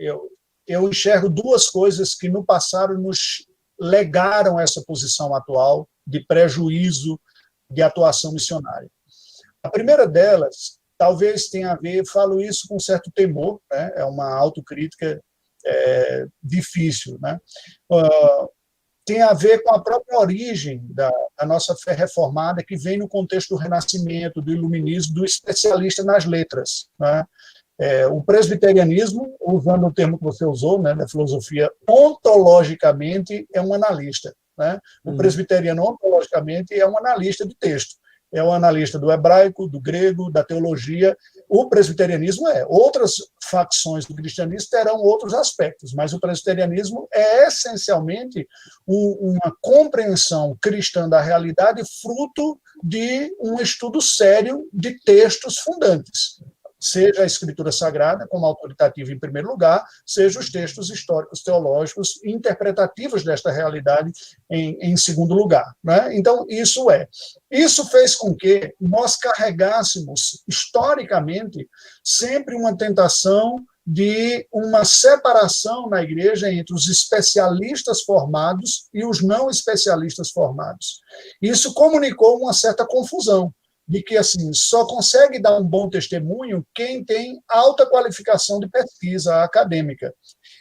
Eu enxergo 2 coisas que no passado nos legaram essa posição atual de prejuízo de atuação missionária. A primeira delas, talvez tenha a ver, falo isso com certo temor, né? É uma autocrítica difícil, né? Tem a ver com a própria origem da nossa fé reformada, que vem no contexto do Renascimento, do Iluminismo, do especialista nas letras, né? O presbiterianismo, usando o termo que você usou, né, da filosofia, ontologicamente é um analista, né? O presbiteriano, ontologicamente, é um analista de texto. É um analista do hebraico, do grego, da teologia. O presbiterianismo é. Outras facções do cristianismo terão outros aspectos, mas o presbiterianismo é essencialmente uma compreensão cristã da realidade fruto de um estudo sério de textos fundantes. Seja a Escritura Sagrada, como autoritativa em primeiro lugar, seja os textos históricos, teológicos, interpretativos desta realidade em segundo lugar, né? Então, isso fez com que nós carregássemos, historicamente, sempre uma tentação de uma separação na igreja entre os especialistas formados e os não especialistas formados. Isso comunicou uma certa confusão, de que assim só consegue dar um bom testemunho quem tem alta qualificação de pesquisa acadêmica.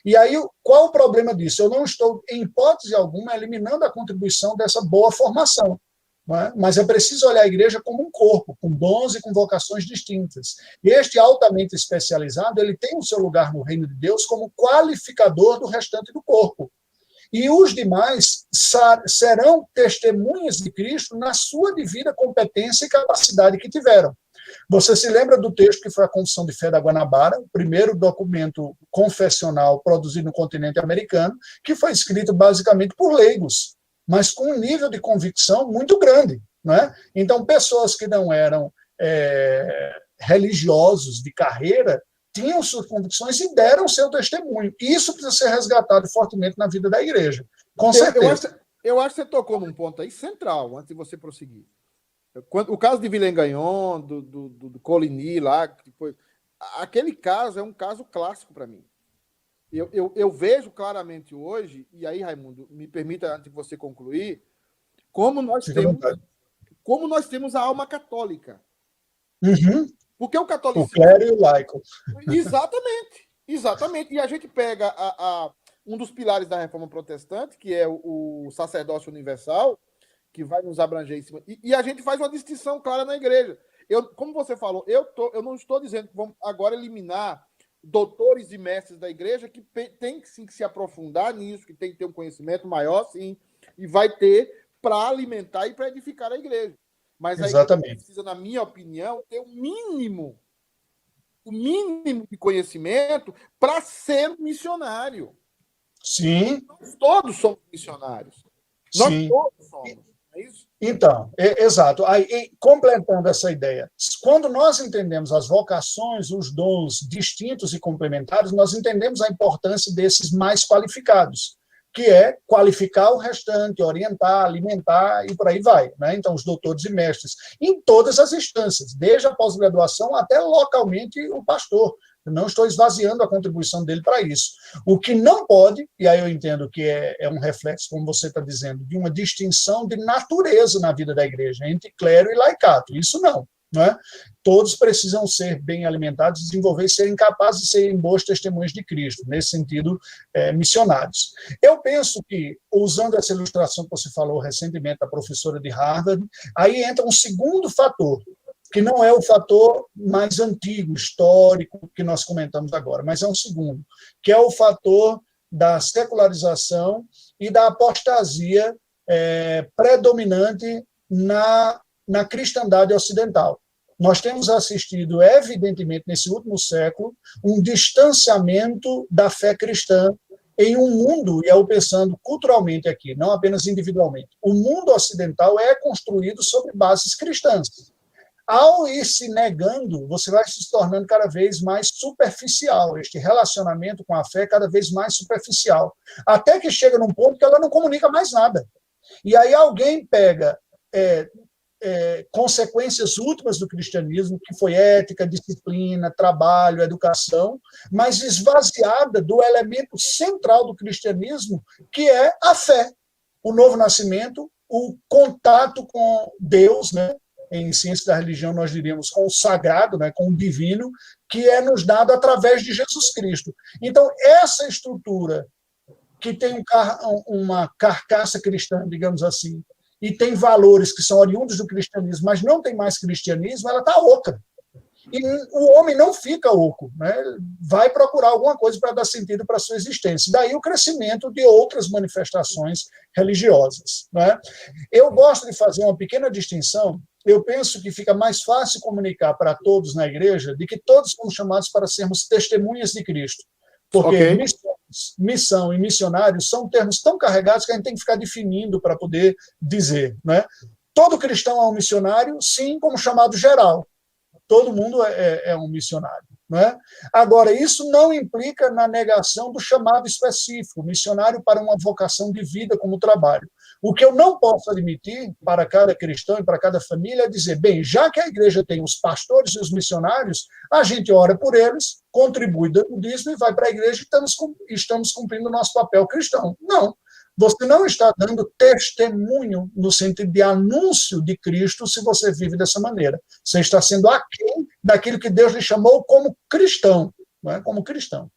E aí, qual o problema disso? Eu não estou, em hipótese alguma, eliminando a contribuição dessa boa formação, não é? Mas é preciso olhar a igreja como um corpo, com dons e com vocações distintas. E este altamente especializado, ele tem o seu lugar no reino de Deus como qualificador do restante do corpo. E os demais serão testemunhas de Cristo na sua devida competência e capacidade que tiveram. Você se lembra do texto que foi a Confissão de Fé da Guanabara, o primeiro documento confessional produzido no continente americano, que foi escrito basicamente por leigos, mas com um nível de convicção muito grande, não é? Então, pessoas que não eram religiosos de carreira tinham suas convicções e deram seu testemunho. Isso precisa ser resgatado fortemente na vida da igreja, com certeza. Eu acho que você tocou num ponto aí central, antes de você prosseguir. O caso de Villeneuve, do Coligny lá, aquele caso é um caso clássico para mim. Eu vejo claramente hoje, e aí, Raimundo, me permita, antes de você concluir, como nós temos a alma católica. Uhum. Porque o catolicismo... O clero e o laico. Exatamente. E a gente pega um dos pilares da reforma protestante, que é o sacerdócio universal, que vai nos abranger em cima. E a gente faz uma distinção clara na igreja. Como você falou, eu não estou dizendo que vamos agora eliminar doutores e mestres da igreja, que tem que sim, se aprofundar nisso, que tem que ter um conhecimento maior, sim, e vai ter para alimentar e para edificar a igreja. Mas a igreja precisa, na minha opinião, ter o mínimo de conhecimento para ser um missionário. Sim. Nós todos somos missionários. Sim. Nós todos somos. É isso? Então, exato. Aí, completando essa ideia, quando nós entendemos as vocações, os dons distintos e complementares, nós entendemos a importância desses mais qualificados, que é qualificar o restante, orientar, alimentar e por aí vai, né? Então, os doutores e mestres, em todas as instâncias, desde a pós-graduação até localmente o pastor, Eu não estou esvaziando a contribuição dele para isso. O que não pode, e aí eu entendo que é um reflexo, como você está dizendo, de uma distinção de natureza na vida da igreja, entre clero e laicato. Isso não. Não é? Todos precisam ser bem alimentados, desenvolver e serem capazes de serem boas testemunhas de Cristo, nesse sentido, missionários. Eu penso que, usando essa ilustração que você falou recentemente, da professora de Harvard, aí entra um segundo fator, que não é o fator mais antigo, histórico, que nós comentamos agora, mas é um segundo, que é o fator da secularização e da apostasia predominante na cristandade ocidental. Nós temos assistido, evidentemente, nesse último século, um distanciamento da fé cristã em um mundo, e eu pensando culturalmente aqui, não apenas individualmente, o mundo ocidental é construído sobre bases cristãs. Ao ir se negando, você vai se tornando cada vez mais superficial, este relacionamento com a fé é cada vez mais superficial, até que chega num ponto que ela não comunica mais nada. E aí alguém pega consequências últimas do cristianismo, que foi ética, disciplina, trabalho, educação, mas esvaziada do elemento central do cristianismo, que é a fé, o novo nascimento, o contato com Deus, né? Em ciência da religião nós diríamos com o sagrado, né? Com o divino, que é nos dado através de Jesus Cristo. Então, essa estrutura que tem uma carcaça cristã, digamos assim, e tem valores que são oriundos do cristianismo, mas não tem mais cristianismo, ela está oca. E o homem não fica oco, né? Vai procurar alguma coisa para dar sentido para a sua existência. Daí o crescimento de outras manifestações religiosas. Né? Eu gosto de fazer uma pequena distinção. Eu penso que fica mais fácil comunicar para todos na igreja de que todos somos chamados para sermos testemunhas de Cristo. Porque missão e missionário são termos tão carregados que a gente tem que ficar definindo para poder dizer. Né? Todo cristão é um missionário, sim, como chamado geral. Todo mundo é um missionário. Não é? Agora, isso não implica na negação do chamado específico, missionário para uma vocação de vida como trabalho. O que eu não posso admitir para cada cristão e para cada família é dizer, bem, já que a igreja tem os pastores e os missionários, a gente ora por eles, contribui dando o dízimo e vai para a igreja e estamos cumprindo o nosso papel cristão. Não. Você não está dando testemunho no sentido de anúncio de Cristo se você vive dessa maneira. Você está sendo aquém daquilo que Deus lhe chamou como cristão, não é? Como cristão.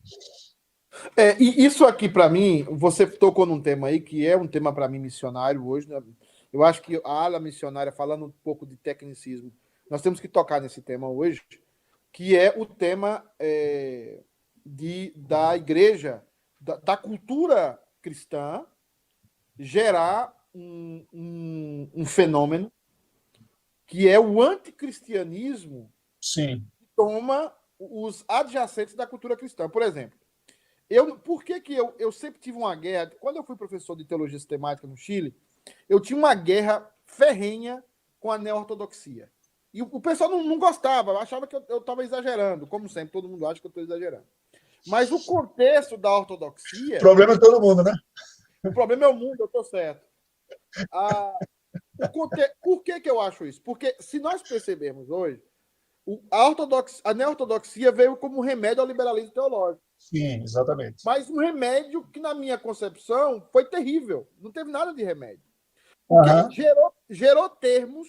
E isso aqui, para mim, você tocou num tema aí que é um tema para mim missionário hoje. Né? Eu acho que a ala missionária, falando um pouco de tecnicismo, nós temos que tocar nesse tema hoje, que é o tema da igreja, da cultura cristã, gerar um fenômeno que é o anticristianismo. Sim. Que toma os adjacentes da cultura cristã. Por exemplo, por que eu sempre tive uma guerra? Quando eu fui professor de teologia sistemática no Chile, eu tinha uma guerra ferrenha com a neo-ortodoxia. E o pessoal não gostava, achava que eu estava exagerando, como sempre, todo mundo acha que eu estou exagerando. Mas o contexto da ortodoxia... O problema é todo mundo, né? O problema é o mundo, eu estou certo. Por que eu acho isso? Porque se nós percebermos hoje, a neo-ortodoxia veio como remédio ao liberalismo teológico. Sim, exatamente. Mas um remédio que, na minha concepção, foi terrível. Não teve nada de remédio. Porque gerou termos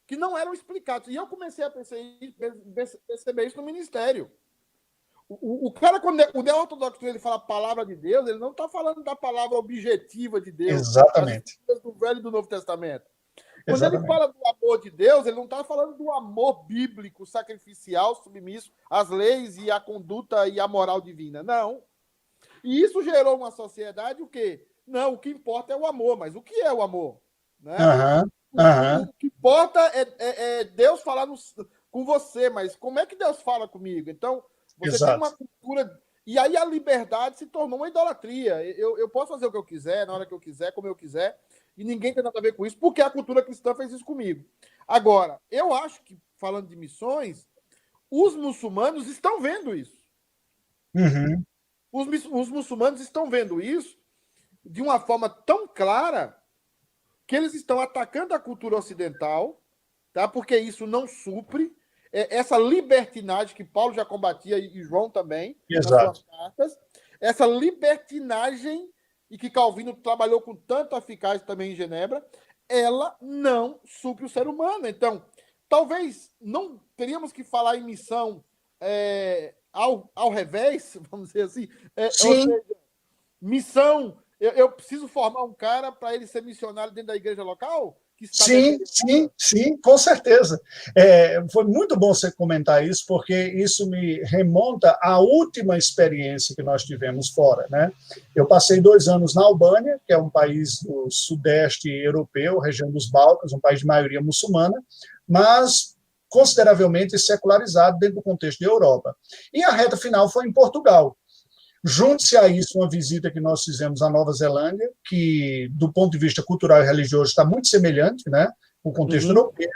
que não eram explicados. E eu comecei a perceber isso no ministério. O cara, quando o neo-ortodoxo ele fala a palavra de Deus, ele não está falando da palavra objetiva de Deus. Exatamente. Do Velho e do Novo Testamento. Quando Exatamente. ele fala do amor de Deus, ele não está falando do amor bíblico, sacrificial, submisso às leis e à conduta e à moral divina. Não. E isso gerou uma sociedade o quê? Não, o que importa é o amor. Mas o que é o amor? Né? O que importa é Deus falar com você, mas como é que Deus fala comigo? Então, você tem uma cultura... E aí a liberdade se tornou uma idolatria. Eu posso fazer o que eu quiser, na hora que eu quiser, como eu quiser, e ninguém tem nada a ver com isso, porque a cultura cristã fez isso comigo. Agora, eu acho que, falando de missões, os muçulmanos estão vendo isso. Uhum. Os muçulmanos estão vendo isso de uma forma tão clara que eles estão atacando a cultura ocidental, tá? Porque isso não supre. essa libertinagem que Paulo já combatia e João também, Exato. nas suas cartas, essa libertinagem e que Calvino trabalhou com tanta eficácia também em Genebra, ela não supre o ser humano. Então, talvez não teríamos que falar em missão ao revés, vamos dizer assim. Ou seja, missão, eu preciso formar um cara para ele ser missionário dentro da igreja local? Sim, com certeza. Foi muito bom você comentar isso, porque isso me remonta à última experiência que nós tivemos fora, né? Eu passei 2 anos na Albânia, que é um país do sudeste europeu, região dos Balcãs, um país de maioria muçulmana, mas consideravelmente secularizado dentro do contexto da Europa. E a reta final foi em Portugal. Junte-se a isso uma visita que nós fizemos à Nova Zelândia, que, do ponto de vista cultural e religioso, está muito semelhante, né? O contexto europeu,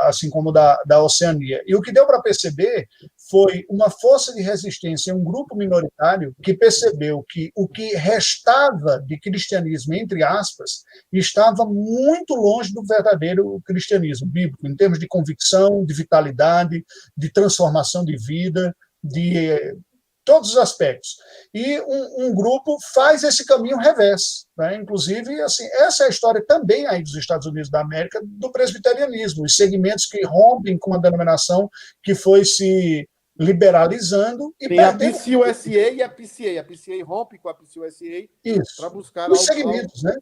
assim como da Oceania. E o que deu para perceber foi uma força de resistência, um grupo minoritário que percebeu que o que restava de cristianismo, entre aspas, estava muito longe do verdadeiro cristianismo bíblico, em termos de convicção, de vitalidade, de transformação de vida, de todos os aspectos. E um grupo faz esse caminho revés. Né? Inclusive, assim, essa é a história também aí dos Estados Unidos da América do presbiterianismo, os segmentos que rompem com a denominação que foi se liberalizando e tem perdendo... a PCUSA e a PCA. A PCA rompe com a PCUSA para buscar os segmentos, né?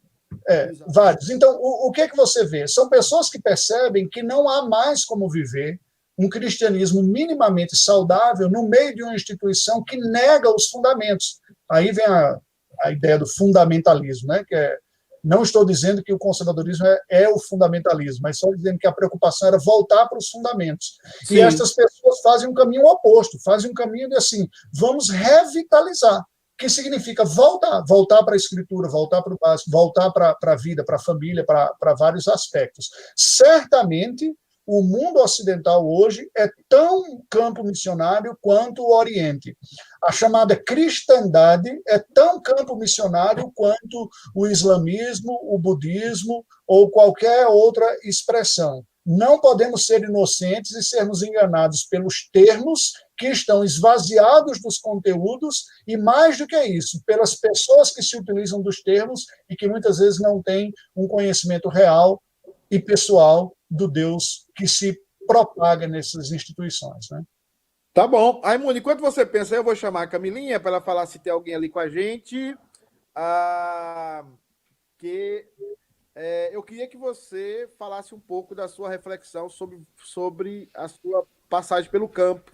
Vários. Então, o que é que você vê? São pessoas que percebem que não há mais como viver um cristianismo minimamente saudável no meio de uma instituição que nega os fundamentos. Aí vem a ideia do fundamentalismo, né? Não estou dizendo que o conservadorismo é o fundamentalismo, mas só dizendo que a preocupação era voltar para os fundamentos. Sim. E estas pessoas fazem um caminho oposto, fazem um caminho de assim, vamos revitalizar, que significa voltar para a escritura, voltar para o básico, voltar para a vida, para a família, para vários aspectos. Certamente, o mundo ocidental hoje é tão campo missionário quanto o Oriente. A chamada cristandade é tão campo missionário quanto o islamismo, o budismo ou qualquer outra expressão. Não podemos ser inocentes e sermos enganados pelos termos que estão esvaziados dos conteúdos e, mais do que isso, pelas pessoas que se utilizam dos termos e que muitas vezes não têm um conhecimento real e pessoal do Deus que se propaga nessas instituições, né? Tá bom. Raimundo, enquanto você pensa, eu vou chamar a Camilinha para ela falar se tem alguém ali com a gente. Eu queria que você falasse um pouco da sua reflexão sobre a sua passagem pelo campo.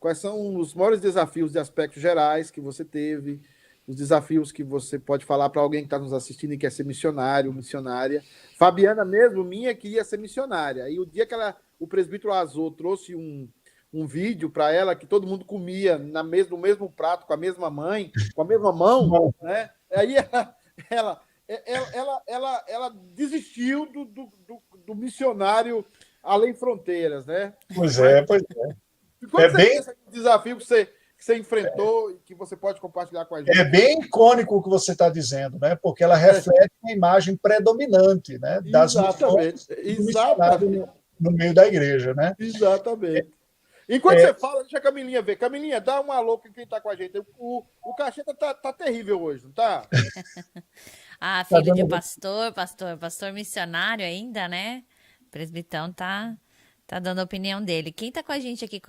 Quais são os maiores desafios de aspectos gerais que você teve, os desafios que você pode falar para alguém que está nos assistindo e quer ser missionário, missionária. Fabiana mesmo, minha, queria ser missionária. E o dia que o presbítero Azul trouxe um vídeo para ela que todo mundo comia no mesmo prato, com a mesma mãe, com a mesma mão, né? Aí ela desistiu do missionário além fronteiras, né? Pois é. Quando você pensa no desafio que você enfrentou e que você pode compartilhar com a gente? É bem icônico o que você está dizendo, né? Porque ela reflete a imagem predominante, né? Das Exatamente. No meio da igreja, né? Exatamente. Enquanto você fala, deixa a Camilinha ver. Camilinha, dá uma louca quem está com a gente. O Cacheta tá terrível hoje, não tá? Filho de pastor missionário ainda, né? O presbitão tá dando a opinião dele. Quem tá com a gente aqui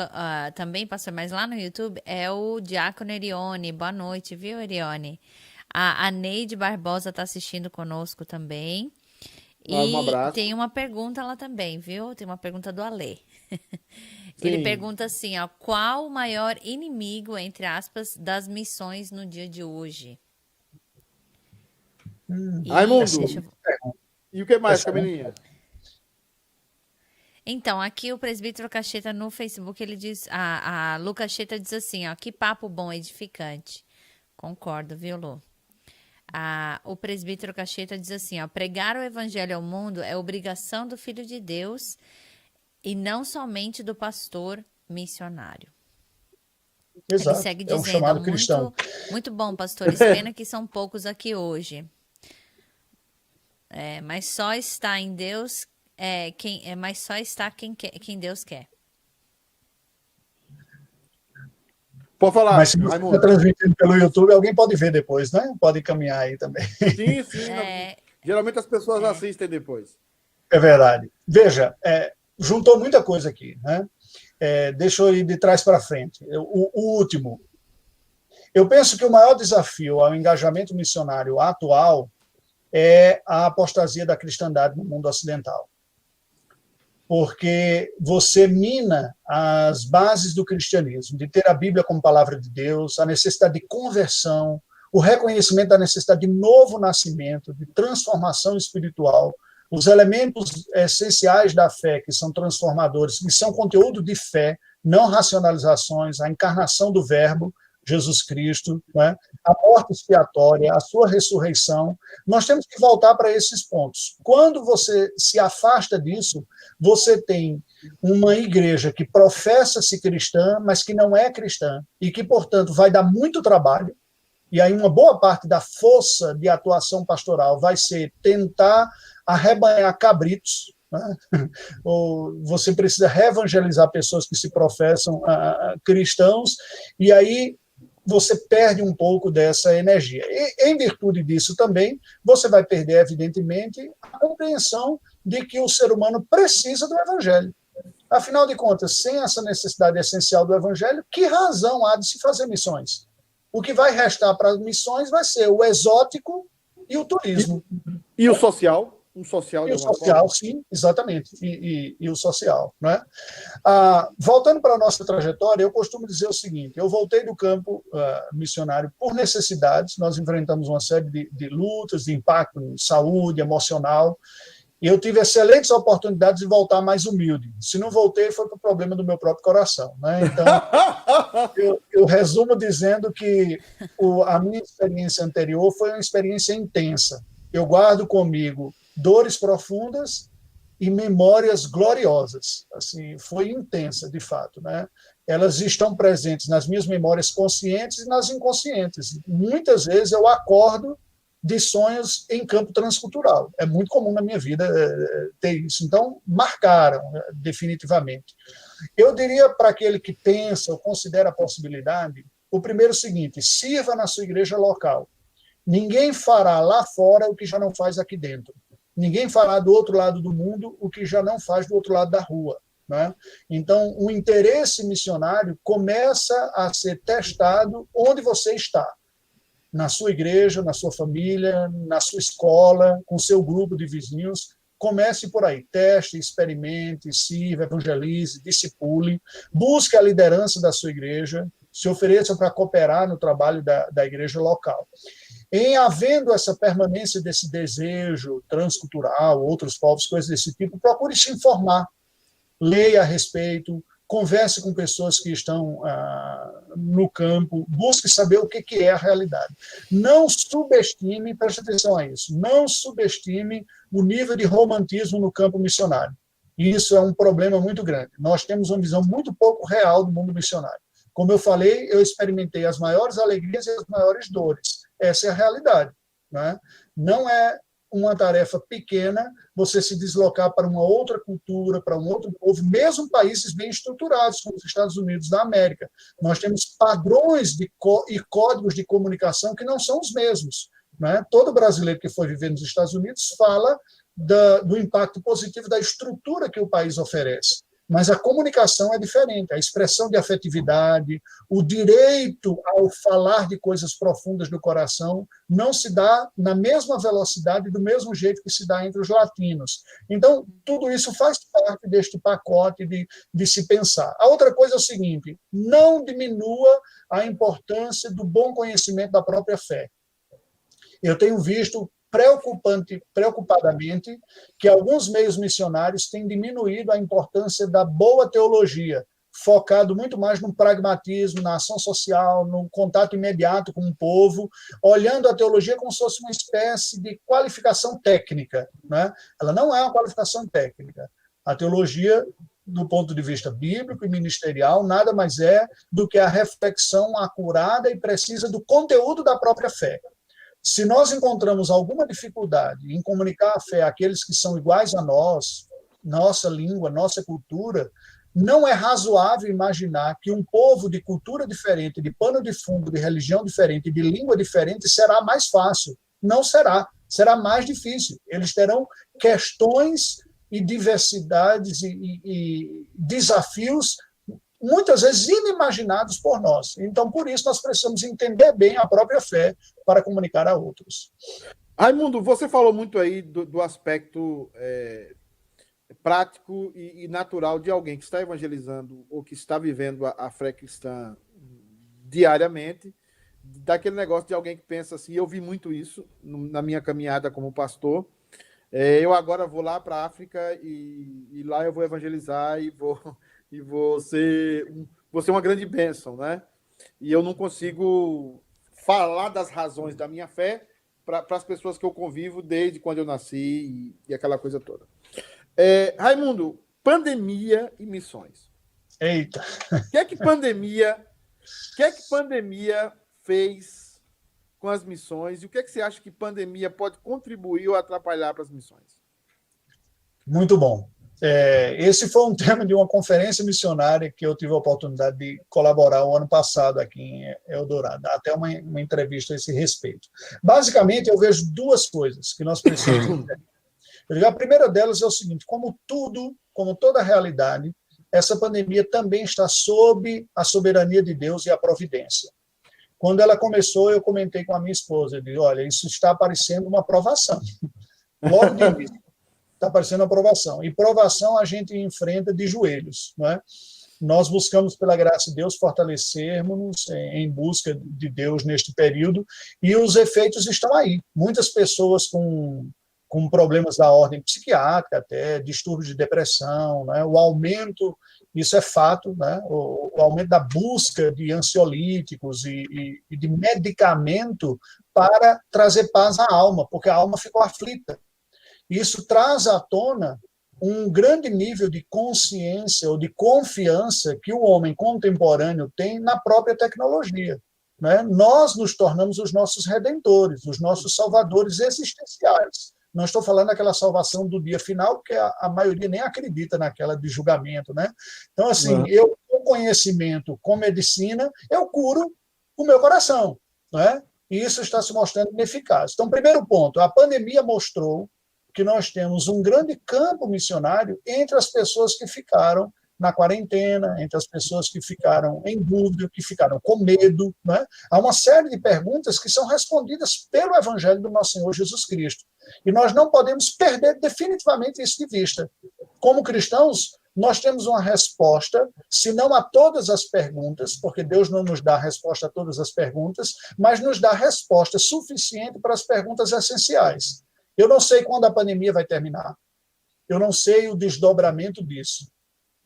também, pastor, mas lá no YouTube, é o Diácono Erione. Boa noite, viu, Erione? A Neide Barbosa tá assistindo conosco também. Um abraço. Tem uma pergunta lá também, viu? Tem uma pergunta do Alê. Ele pergunta assim, ó, qual o maior inimigo, entre aspas, das missões no dia de hoje? Raimundo, e o que mais, Camilinha? Então, aqui o presbítero Cacheta no Facebook, ele diz, a Lu Cacheta diz assim, ó, que papo bom, edificante. Concordo, viu, Lu? O presbítero Cacheta diz assim, ó, pregar o evangelho ao mundo é obrigação do Filho de Deus e não somente do pastor missionário. Exato. Ele segue dizendo, chamado cristão. Muito bom, pastores, pena que são poucos aqui hoje. Mas só está em Deus, mas só está quem Deus quer. Pode falar, Mas se você está Raimundo. transmitindo pelo YouTube, alguém pode ver depois, né? Pode caminhar aí também. Sim, sim. Geralmente as pessoas assistem depois. É verdade. Veja, juntou muita coisa aqui, né? Deixa eu ir de trás para frente. O último. Eu penso que o maior desafio ao engajamento missionário atual é a apostasia da cristandade no mundo ocidental. Porque você mina as bases do cristianismo, de ter a Bíblia como palavra de Deus, a necessidade de conversão, o reconhecimento da necessidade de novo nascimento, de transformação espiritual, os elementos essenciais da fé, que são transformadores, que são conteúdo de fé, não racionalizações, a encarnação do Verbo, Jesus Cristo, né? A morte expiatória, a sua ressurreição. Nós temos que voltar para esses pontos. Quando você se afasta disso, você tem uma igreja que professa-se cristã, mas que não é cristã, e que, portanto, vai dar muito trabalho, e aí uma boa parte da força de atuação pastoral vai ser tentar arrebanhar cabritos, né? Ou você precisa reevangelizar pessoas que se professam cristãos, e aí você perde um pouco dessa energia. E, em virtude disso também, você vai perder, evidentemente, a compreensão de que o ser humano precisa do evangelho. Afinal de contas, sem essa necessidade essencial do evangelho, que razão há de se fazer missões? O que vai restar para as missões vai ser o exótico e o turismo. E o social? Um social e de o alguma social, forma? sim, exatamente. E o social. Né? Voltando para a nossa trajetória, eu costumo dizer o seguinte: eu voltei do campo missionário por necessidades, nós enfrentamos uma série de lutas, de impacto em saúde, emocional, e eu tive excelentes oportunidades de voltar mais humilde. Se não voltei, foi por problema do meu próprio coração. Né? Então, eu resumo dizendo que a minha experiência anterior foi uma experiência intensa. Eu guardo comigo dores profundas e memórias gloriosas. Assim, foi intensa, de fato. Né? Elas estão presentes nas minhas memórias conscientes e nas inconscientes. Muitas vezes eu acordo de sonhos em campo transcultural. É muito comum na minha vida ter isso. Então, marcaram definitivamente. Eu diria para aquele que pensa ou considera a possibilidade, o primeiro é o seguinte: sirva na sua igreja local. Ninguém fará lá fora o que já não faz aqui dentro. Ninguém fará do outro lado do mundo o que já não faz do outro lado da rua. Né? Então, o interesse missionário começa a ser testado onde você está. Na sua igreja, na sua família, na sua escola, com o seu grupo de vizinhos. Comece por aí, teste, experimente, sirva, evangelize, discipule, busque a liderança da sua igreja, se ofereça para cooperar no trabalho da igreja local. Em havendo essa permanência desse desejo transcultural, outros povos, coisas desse tipo, procure se informar, leia a respeito, converse com pessoas que estão no campo, busque saber o que é a realidade. Não subestime, preste atenção a isso, não subestime o nível de romantismo no campo missionário. Isso é um problema muito grande. Nós temos uma visão muito pouco real do mundo missionário. Como eu falei, eu experimentei as maiores alegrias e as maiores dores. Essa é a realidade. Né? Não é uma tarefa pequena você se deslocar para uma outra cultura, para um outro povo, mesmo países bem estruturados, como os Estados Unidos da América. Nós temos padrões e códigos de comunicação que não são os mesmos. Né? Todo brasileiro que foi viver nos Estados Unidos fala do impacto positivo da estrutura que o país oferece. Mas a comunicação é diferente, a expressão de afetividade, o direito ao falar de coisas profundas do coração não se dá na mesma velocidade, do mesmo jeito que se dá entre os latinos. Então, tudo isso faz parte deste pacote de se pensar. A outra coisa é o seguinte: não diminua a importância do bom conhecimento da própria fé. Eu tenho visto preocupadamente que alguns meios missionários têm diminuído a importância da boa teologia, focado muito mais no pragmatismo, na ação social, no contato imediato com o povo, olhando a teologia como se fosse uma espécie de qualificação técnica. Né? Ela não é uma qualificação técnica. A teologia, do ponto de vista bíblico e ministerial, nada mais é do que a reflexão acurada e precisa do conteúdo da própria fé. Se nós encontramos alguma dificuldade em comunicar a fé àqueles que são iguais a nós, nossa língua, nossa cultura, Não é razoável imaginar que um povo de cultura diferente, de pano de fundo, de religião diferente, de língua diferente, será mais fácil. Não será. Será mais difícil. Eles terão questões e diversidades e desafios muitas vezes inimaginados por nós. Então, por isso, nós precisamos entender bem a própria fé para comunicar a outros. Raimundo, você falou muito aí do aspecto prático e natural de alguém que está evangelizando ou que está vivendo a fé cristã diariamente, daquele negócio de alguém que pensa assim, eu vi muito isso na minha caminhada como pastor, eu agora vou lá para a África e lá eu vou evangelizar e vou ser uma grande bênção, né? E eu não consigo falar das razões da minha fé para as pessoas que eu convivo desde quando eu nasci e aquela coisa toda. Raimundo, pandemia e missões. Eita! O que é que pandemia fez com as missões e o que é que você acha que pandemia pode contribuir ou atrapalhar para as missões? Muito bom. Esse foi um tema de uma conferência missionária que eu tive a oportunidade de colaborar o ano passado aqui em Eldorado, até uma entrevista a esse respeito. Basicamente, eu vejo duas coisas que nós precisamos entender. A primeira delas é o seguinte, como toda realidade, essa pandemia também está sob a soberania de Deus e a providência. Quando ela começou, eu comentei com a minha esposa, eu disse, olha, isso está parecendo uma provação. Logo de início, está parecendo uma provação. E provação a gente enfrenta de joelhos, não é? Nós buscamos, pela graça de Deus, fortalecermos em busca de Deus neste período, e os efeitos estão aí. Muitas pessoas com problemas da ordem psiquiátrica, até distúrbios de depressão, né? O aumento, isso é fato, né? O aumento da busca de ansiolíticos e de medicamento para trazer paz à alma, porque a alma ficou aflita. Isso traz à tona um grande nível de consciência ou de confiança que o homem contemporâneo tem na própria tecnologia. Né? Nós nos tornamos os nossos redentores, os nossos salvadores existenciais. Não estou falando daquela salvação do dia final, porque a maioria nem acredita naquela de julgamento. Né? Então, assim, eu, com conhecimento, com medicina, eu curo o meu coração. Né? E isso está se mostrando ineficaz. Então, primeiro ponto, a pandemia mostrou que nós temos um grande campo missionário entre as pessoas que ficaram na quarentena, entre as pessoas que ficaram em dúvida, que ficaram com medo. Né? Há uma série de perguntas que são respondidas pelo Evangelho do nosso Senhor Jesus Cristo. E nós não podemos perder definitivamente isso de vista. Como cristãos, nós temos uma resposta, se não a todas as perguntas, porque Deus não nos dá a resposta a todas as perguntas, mas nos dá a resposta suficiente para as perguntas essenciais. Eu não sei quando a pandemia vai terminar. Eu não sei o desdobramento disso.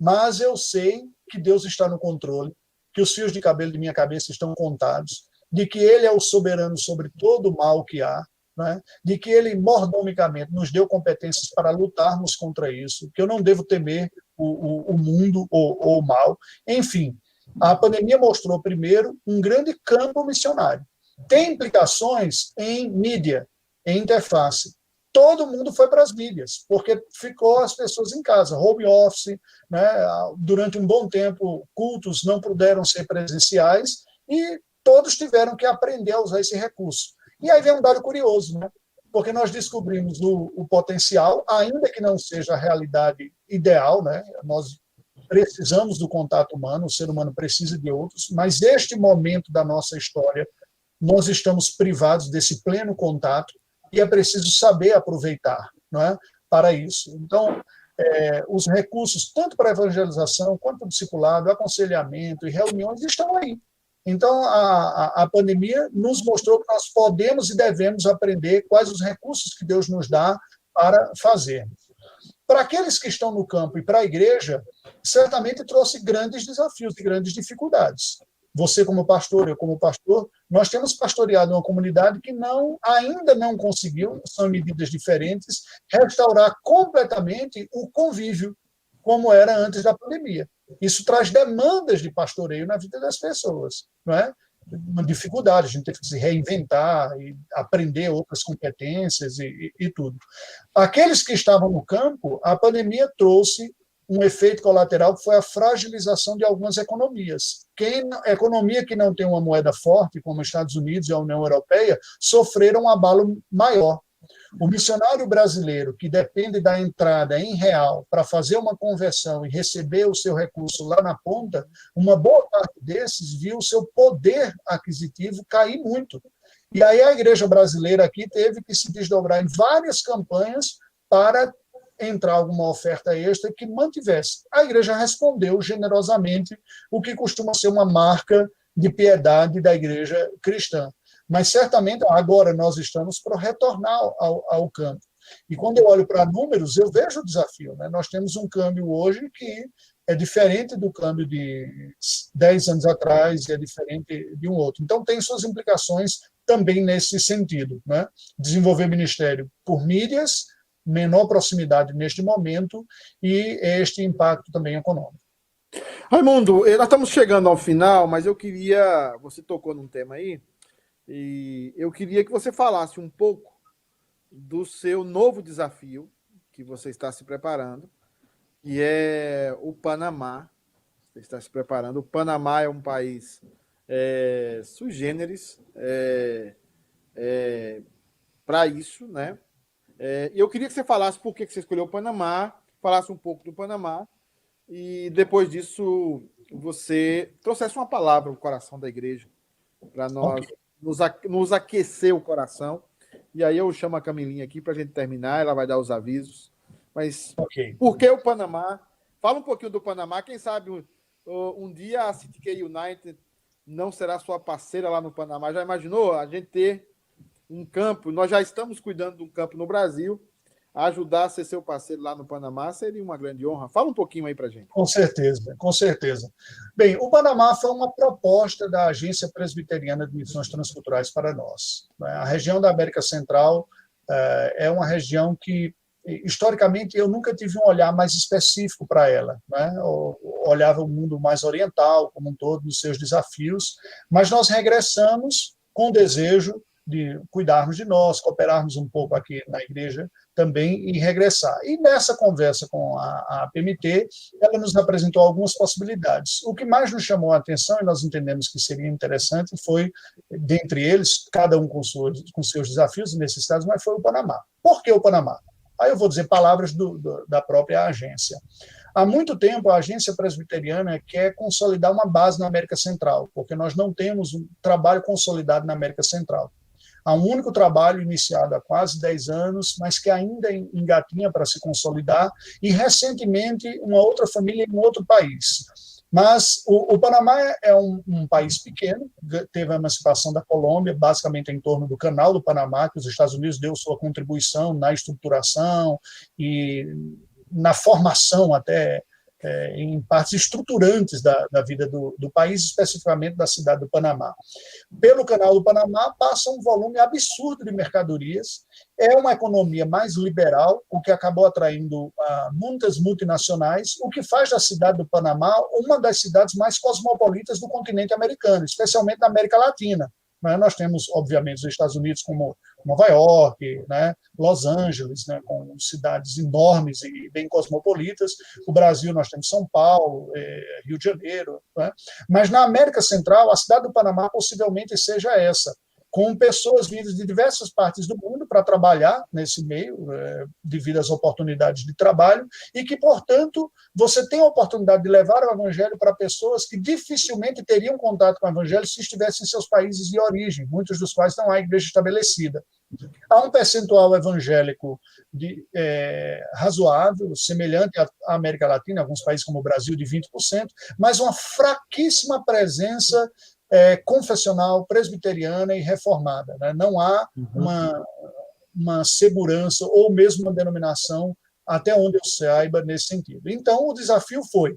Mas eu sei que Deus está no controle, que os fios de cabelo de minha cabeça estão contados, de que Ele é o soberano sobre todo o mal que há, né? De que Ele, mordomicamente, nos deu competências para lutarmos contra isso, que eu não devo temer o mundo ou o mal. Enfim, a pandemia mostrou, primeiro, um grande campo missionário. Tem implicações em mídia, em interface. Todo mundo foi para as mídias, porque ficou as pessoas em casa, home office, né? Durante um bom tempo, cultos não puderam ser presenciais e todos tiveram que aprender a usar esse recurso. E aí vem um dado curioso, né? Porque nós descobrimos o potencial, ainda que não seja a realidade ideal, né? Nós precisamos do contato humano, o ser humano precisa de outros, mas este momento da nossa história, nós estamos privados desse pleno contato, e é preciso saber aproveitar, não é, para isso. Então, os recursos, tanto para evangelização, quanto para o discipulado, aconselhamento e reuniões, estão aí. Então, a pandemia nos mostrou que nós podemos e devemos aprender quais os recursos que Deus nos dá para fazermos. Para aqueles que estão no campo e para a igreja, certamente trouxe grandes desafios e grandes dificuldades. Você como pastor, eu como pastor, nós temos pastoreado uma comunidade que ainda não conseguiu, são medidas diferentes, restaurar completamente o convívio, como era antes da pandemia. Isso traz demandas de pastoreio na vida das pessoas, não é? Uma dificuldade, a gente teve que se reinventar e aprender outras competências e tudo. Aqueles que estavam no campo, a pandemia trouxe um efeito colateral que foi a fragilização de algumas economias. Economia que não tem uma moeda forte, como os Estados Unidos e a União Europeia, sofreram um abalo maior. O missionário brasileiro, que depende da entrada em real para fazer uma conversão e receber o seu recurso lá na ponta, uma boa parte desses viu o seu poder aquisitivo cair muito. E aí a igreja brasileira aqui teve que se desdobrar em várias campanhas para entrar alguma oferta extra que mantivesse. A igreja respondeu generosamente, o que costuma ser uma marca de piedade da igreja cristã. Mas, certamente, agora nós estamos para retornar ao campo. E quando eu olho para números, eu vejo o desafio. Né? Nós temos um câmbio hoje que é diferente do câmbio de 10 anos atrás, e é diferente de um outro. Então, tem suas implicações também nesse sentido. Né? Desenvolver ministério por mídias, menor proximidade neste momento, e este impacto também econômico. Raimundo, nós estamos chegando ao final, mas eu queria... Você tocou num tema aí, e eu queria que você falasse um pouco do seu novo desafio que você está se preparando, que é o Panamá. Você está se preparando. O Panamá é um país sui generis para isso, né? Eu queria que você falasse por que você escolheu o Panamá, falasse um pouco do Panamá, e depois disso você trouxesse uma palavra no coração da igreja para nós nos aquecer o coração. E aí eu chamo a Camilinha aqui para a gente terminar, ela vai dar os avisos. Mas por que o Panamá? Fala um pouquinho do Panamá. Quem sabe um dia a CTK United não será sua parceira lá no Panamá. Já imaginou a gente ter um campo? Nós já estamos cuidando de um campo no Brasil. Ajudar a ser seu parceiro lá no Panamá seria uma grande honra. Fala um pouquinho aí para a gente. Com certeza, com certeza. Bem, o Panamá foi uma proposta da Agência Presbiteriana de Missões Transculturais para nós. A região da América Central é uma região que, historicamente, eu nunca tive um olhar mais específico para ela. Né? Eu olhava o mundo mais oriental, como um todo, nos seus desafios, mas nós regressamos com o desejo de cuidarmos de nós, cooperarmos um pouco aqui na igreja também e regressar. E nessa conversa com a PMT, ela nos apresentou algumas possibilidades. O que mais nos chamou a atenção, e nós entendemos que seria interessante, foi, dentre eles, cada um com seus desafios e necessidades, mas foi o Panamá. Por que o Panamá? Aí eu vou dizer palavras da própria agência. Há muito tempo, a agência presbiteriana quer consolidar uma base na América Central, porque nós não temos um trabalho consolidado na América Central. Há um único trabalho iniciado há quase 10 anos, mas que ainda engatinha para se consolidar, e recentemente uma outra família em um outro país. Mas o Panamá é um país pequeno, teve a emancipação da Colômbia, basicamente em torno do Canal do Panamá, que os Estados Unidos deu sua contribuição na estruturação e na formação até em partes estruturantes da vida do país, especificamente da cidade do Panamá. Pelo Canal do Panamá passa um volume absurdo de mercadorias, é uma economia mais liberal, o que acabou atraindo muitas multinacionais, o que faz da cidade do Panamá uma das cidades mais cosmopolitas do continente americano, especialmente na América Latina. Nós temos, obviamente, os Estados Unidos como Nova York, né, Los Angeles, né, com cidades enormes e bem cosmopolitas. O Brasil, nós temos São Paulo, Rio de Janeiro. Né? Mas na América Central, a cidade do Panamá possivelmente seja essa, com pessoas vindas de diversas partes do mundo para trabalhar nesse meio, devido às oportunidades de trabalho, e que, portanto, você tem a oportunidade de levar o evangelho para pessoas que dificilmente teriam contato com o evangelho se estivessem em seus países de origem, muitos dos quais não há igreja estabelecida. Há um percentual evangélico razoável, semelhante à América Latina, alguns países como o Brasil, de 20%, mas uma fraquíssima presença confessional, presbiteriana e reformada. Né? Não há uma segurança ou mesmo uma denominação, até onde eu saiba, nesse sentido. Então, o desafio foi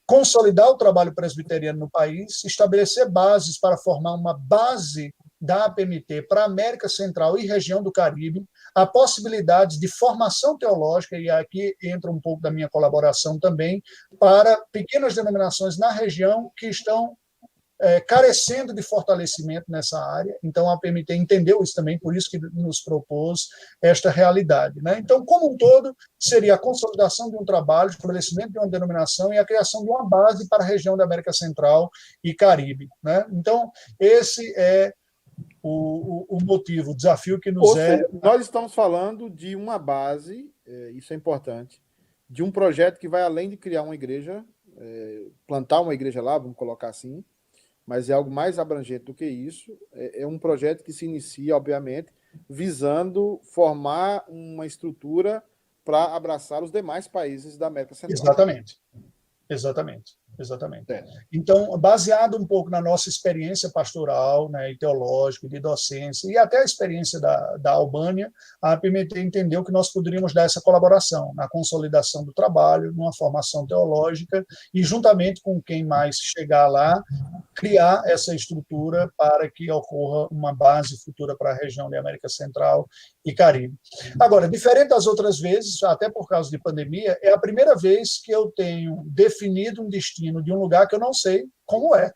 consolidar o trabalho presbiteriano no país, estabelecer bases para formar uma base da APMT para a América Central e região do Caribe, a possibilidade de formação teológica, e aqui entra um pouco da minha colaboração também, para pequenas denominações na região que estão carecendo de fortalecimento nessa área. Então, a PMT entendeu isso também, por isso que nos propôs esta realidade, né? Então, como um todo, seria a consolidação de um trabalho, o estabelecimento de uma denominação e a criação de uma base para a região da América Central e Caribe, né? Então, esse é o motivo, o desafio que nos nós estamos falando de uma base, isso é importante, de um projeto que vai além de criar uma igreja, plantar uma igreja lá, vamos colocar assim, mas é algo mais abrangente do que isso. É um projeto que se inicia, obviamente, visando formar uma estrutura para abraçar os demais países da América Central. Exatamente. Então, baseado um pouco na nossa experiência pastoral, né, e teológica, de docência, e até a experiência da Albânia, a PMT entendeu que nós poderíamos dar essa colaboração na consolidação do trabalho, numa formação teológica, e juntamente com quem mais chegar lá, criar essa estrutura para que ocorra uma base futura para a região da América Central e Caribe. Agora, diferente das outras vezes, até por causa de pandemia, é a primeira vez que eu tenho definido um destino de um lugar que eu não sei como é.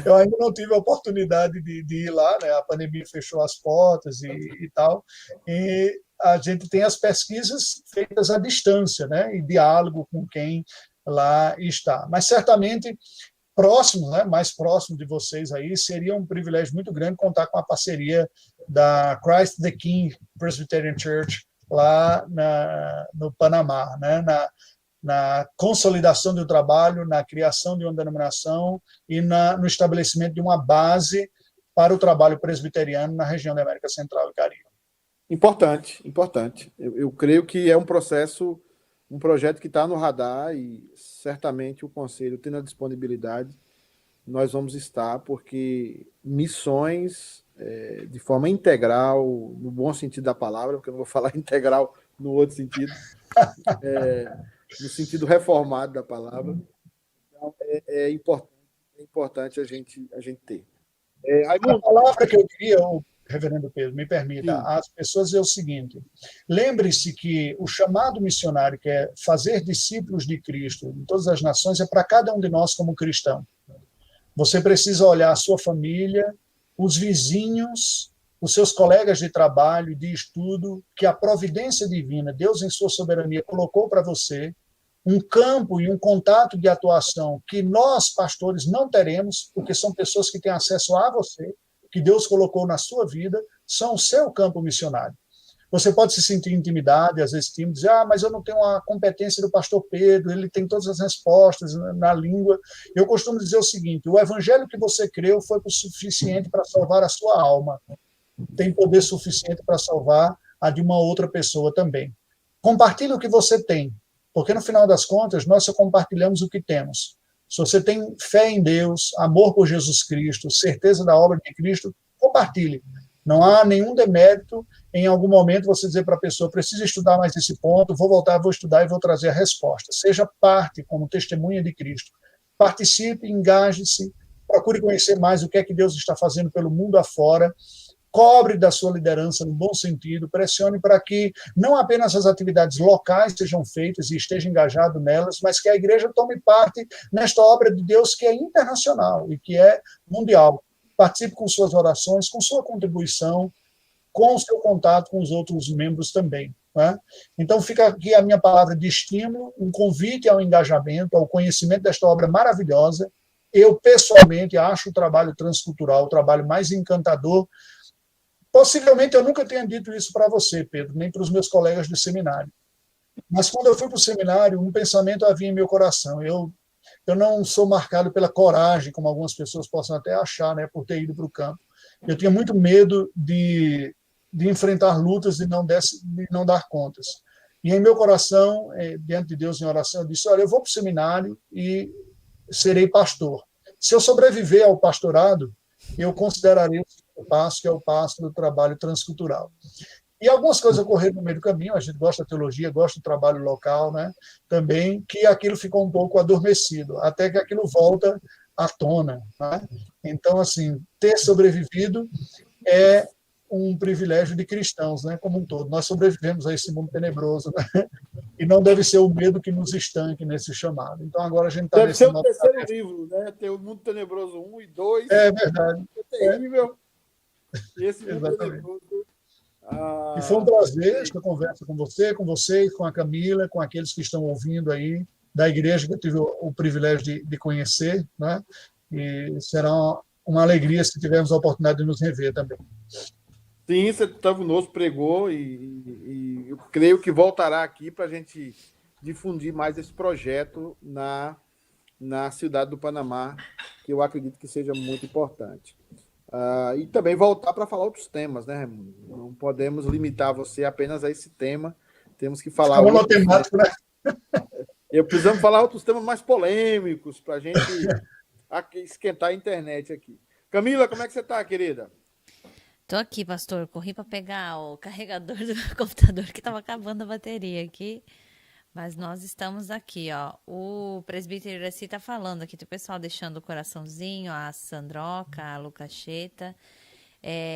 Eu ainda não tive a oportunidade de ir lá, né? A pandemia fechou as portas e tal, e a gente tem as pesquisas feitas à distância, né? E diálogo com quem lá está. Mas certamente próximo, né, mais próximo de vocês aí, seria um privilégio muito grande contar com a parceria da Christ the King Presbyterian Church lá no Panamá, né, na consolidação do trabalho, na criação de uma denominação e no estabelecimento de uma base para o trabalho presbiteriano na região da América Central e Caribe. Importante. Eu creio que é um projeto que está no radar e certamente o Conselho, tendo a disponibilidade, nós vamos estar, porque missões de forma integral, no bom sentido da palavra, porque eu não vou falar integral no outro sentido, no sentido reformado da palavra, então é importante a gente ter. A palavra que eu queria, reverendo Pedro, me permita, às pessoas é o seguinte: lembre-se que o chamado missionário, que é fazer discípulos de Cristo em todas as nações, é para cada um de nós como cristão. Você precisa olhar a sua família, os vizinhos, os seus colegas de trabalho, de estudo, que a providência divina, Deus em sua soberania, colocou para você, um campo e um contato de atuação que nós, pastores, não teremos, porque são pessoas que têm acesso a você, que Deus colocou na sua vida, são o seu campo missionário. Você pode se sentir intimidado, e às vezes tímido, dizer, mas eu não tenho a competência do pastor Pedro, ele tem todas as respostas na língua. Eu costumo dizer o seguinte: o evangelho que você creu foi o suficiente para salvar a sua alma. Tem poder suficiente para salvar a de uma outra pessoa também. Compartilhe o que você tem, porque no final das contas, nós só compartilhamos o que temos. Se você tem fé em Deus, amor por Jesus Cristo, certeza da obra de Cristo, compartilhe. Não há nenhum demérito em algum momento você dizer para a pessoa: preciso estudar mais esse ponto, vou voltar, vou estudar e vou trazer a resposta. Seja parte como testemunha de Cristo. Participe, engaje-se, procure conhecer mais o que é que Deus está fazendo pelo mundo afora, cobre da sua liderança no bom sentido, pressione para que não apenas as atividades locais sejam feitas e esteja engajado nelas, mas que a igreja tome parte nesta obra de Deus que é internacional e que é mundial. Participe com suas orações, com sua contribuição, com o seu contato com os outros membros também. Né? Então, fica aqui a minha palavra de estímulo, um convite ao engajamento, ao conhecimento desta obra maravilhosa. Eu, pessoalmente, acho o trabalho transcultural o trabalho mais encantador. Possivelmente eu nunca tenha dito isso para você, Pedro, nem para os meus colegas do seminário. Mas quando eu fui para o seminário, um pensamento havia em meu coração. Eu não sou marcado pela coragem, como algumas pessoas possam até achar, né, por ter ido para o campo. Eu tinha muito medo de enfrentar lutas e não dar contas. E em meu coração, diante de Deus em oração, eu disse: olha, eu vou para o seminário e serei pastor. Se eu sobreviver ao pastorado, eu considerarei o segundo passo, que é o passo do trabalho transcultural. E algumas coisas ocorreram no meio do caminho, a gente gosta da teologia, gosta do trabalho local, né? Também, que aquilo ficou um pouco adormecido, até que aquilo volta à tona. Né? Então, assim, ter sobrevivido é um privilégio de cristãos, né? Como um todo. Nós sobrevivemos a esse mundo tenebroso, né? e não deve ser o medo que nos estanque nesse chamado. Então, agora a gente está Deve nesse ser o novo terceiro tarefa. livro, né? Tem o Mundo Tenebroso 1 e 2, É verdade, é terrível. E esse Mundo exatamente. Tenebroso. E foi um Ah, prazer esta conversa com você, com vocês, com a Camila, com aqueles que estão ouvindo aí, da igreja que eu tive o privilégio de conhecer, né? E será uma alegria se tivermos a oportunidade de nos rever também. sim, você estava conosco, pregou e eu creio que voltará aqui para a gente difundir mais esse projeto na cidade do Panamá, que eu acredito que seja muito importante. E também voltar para falar outros temas, né, Raimundo? Não podemos limitar você apenas a esse tema, temos que falar Fica outros temas. monotemático, né? Precisamos falar outros temas mais polêmicos para a gente esquentar a internet aqui. Camila, como é que você está, querida? Tô aqui, pastor. Corri para pegar o carregador do computador que tava acabando a bateria aqui. Mas nós estamos aqui, ó. O presbítero Iraci tá falando aqui, tem o pessoal deixando o coraçãozinho, a Sandroca, a Lucacheta.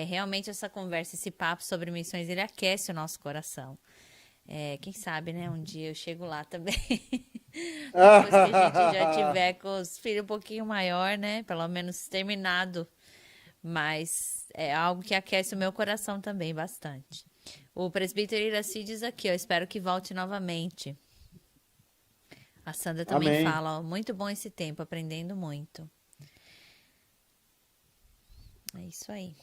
Realmente essa conversa, esse papo sobre missões, ele aquece o nosso coração. Quem sabe, né? Um dia eu chego lá também. Depois que a gente já tiver com os filhos um pouquinho maior, né? Pelo menos terminado. Mas é algo que aquece o meu coração também bastante. O presbítero Iraci diz aqui, ó, espero que volte novamente. A Sandra também Amém. fala, ó, muito bom esse tempo, aprendendo muito. É isso aí.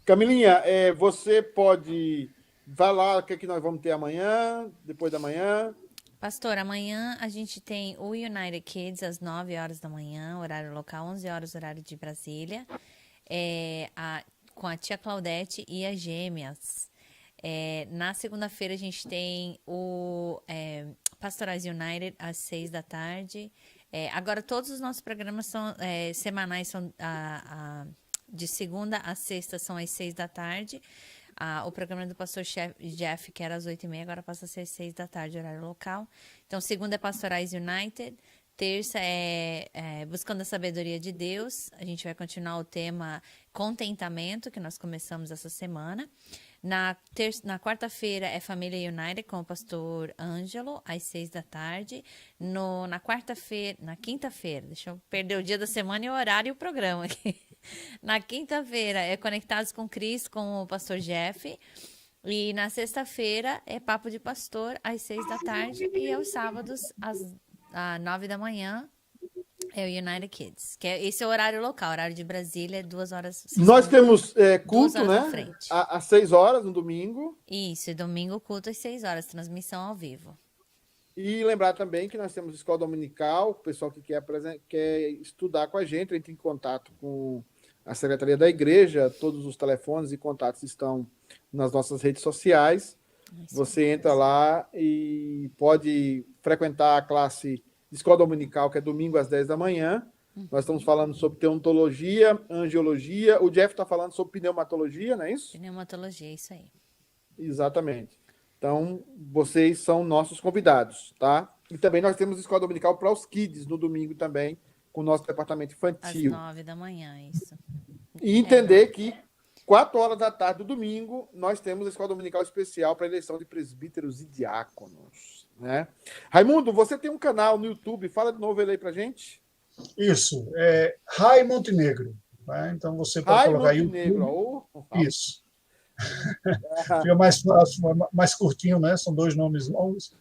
Camilinha, você pode falar o que, é que nós vamos ter amanhã, depois da manhã? Pastor, amanhã a gente tem o United Kids às 9 horas da manhã, horário local, 11 horas, horário de Brasília, com a tia Claudete e as gêmeas. Na segunda-feira a gente tem o Pastorais United às 6 da tarde. Agora todos os nossos programas são semanais, são de segunda a sexta são às 6 da tarde. O programa do pastor Jeff, que era às 8h30, agora passa a ser às 6 da tarde, horário local. Então, segunda é Pastorais United, terça é Buscando a Sabedoria de Deus. A gente vai continuar o tema Contentamento, que nós começamos essa semana. Na quarta-feira é Família United com o pastor Ângelo, às 6 da tarde. Na quinta-feira, deixa eu perder o dia da semana e o horário e o programa aqui. Na quinta-feira é Conectados com Cristo com o pastor Jeff. E na sexta-feira é Papo de Pastor, às 6 da tarde. E aos sábados, às 9 da manhã, é o United Kids. Esse é o horário local, horário de Brasília, é 2 horas. Nós temos culto, horas né? à frente. Às 6 horas, no domingo. Isso, e domingo culto às 6 horas, transmissão ao vivo. E lembrar também que nós temos escola dominical, o pessoal que quer estudar com a gente, entre em contato com a Secretaria da Igreja, todos os telefones e contatos estão nas nossas redes sociais. Você entra lá e pode frequentar a classe de escola dominical, que é domingo às 10 da manhã. Nós estamos falando sobre teontologia, angiologia. O Jeff está falando sobre pneumatologia, não é isso? Pneumatologia, isso aí. Exatamente. Então, vocês são nossos convidados, tá? E também nós temos escola dominical para os kids no domingo também, com o nosso departamento infantil. Às 9 da manhã, isso. E entender que 4 horas da tarde do domingo, nós temos a escola dominical especial para eleição de presbíteros e diáconos, né? Raimundo, você tem um canal no YouTube, fala de novo ele aí pra gente. Isso, Rai Montenegro. Né? Então você pode colocar aí. Montenegro. Isso. Fica mais fácil, mais curtinho, né? São 2 nomes longos.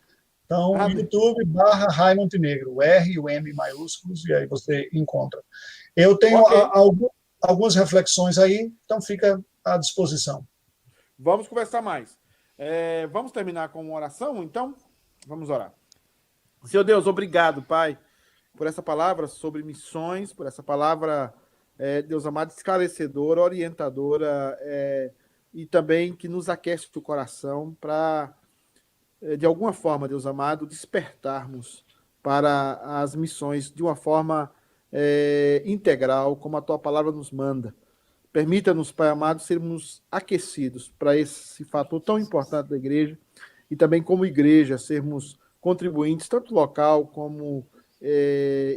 Então, YouTube /Rai Montenegro, o R e o M maiúsculos, e aí você encontra. Eu tenho algumas reflexões aí, então fica à disposição. Vamos conversar mais. Vamos terminar com uma oração, então? Vamos orar. Senhor Deus, obrigado, Pai, por essa palavra sobre missões, por essa palavra, Deus amado, esclarecedora, orientadora, e também que nos aquece o coração para, de alguma forma, Deus amado, despertarmos para as missões de uma forma integral, como a Tua palavra nos manda. Permita-nos, Pai amado, sermos aquecidos para esse fator tão importante da igreja e também como igreja sermos contribuintes, tanto local como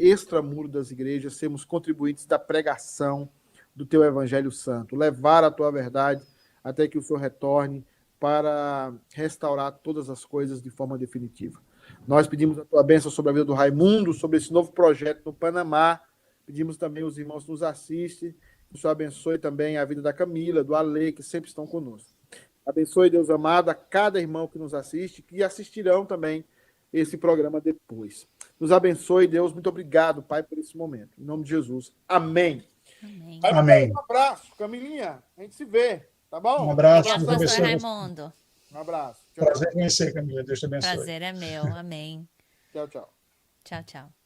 extramuro das igrejas, sermos contribuintes da pregação do Teu Evangelho Santo, levar a Tua verdade até que o Senhor retorne para restaurar todas as coisas de forma definitiva. Nós pedimos a tua bênção sobre a vida do Raimundo, sobre esse novo projeto no Panamá. Pedimos também os irmãos que nos assistem, que o Senhor abençoe também a vida da Camila, do Ale, que sempre estão conosco. Abençoe, Deus amado, a cada irmão que nos assiste e assistirão também esse programa depois. Nos abençoe, Deus. Muito obrigado, Pai, por esse momento. Em nome de Jesus. Amém. Amém. Amém. Um abraço, Camilinha. A gente se vê, tá bom? Um abraço. Obrigado, Deus pastor abençoe. Raimundo. Um abraço. Tchau, Prazer em conhecer, Camila. Deus te abençoe. Prazer é meu. Amém. tchau. Tchau. Tchau, tchau.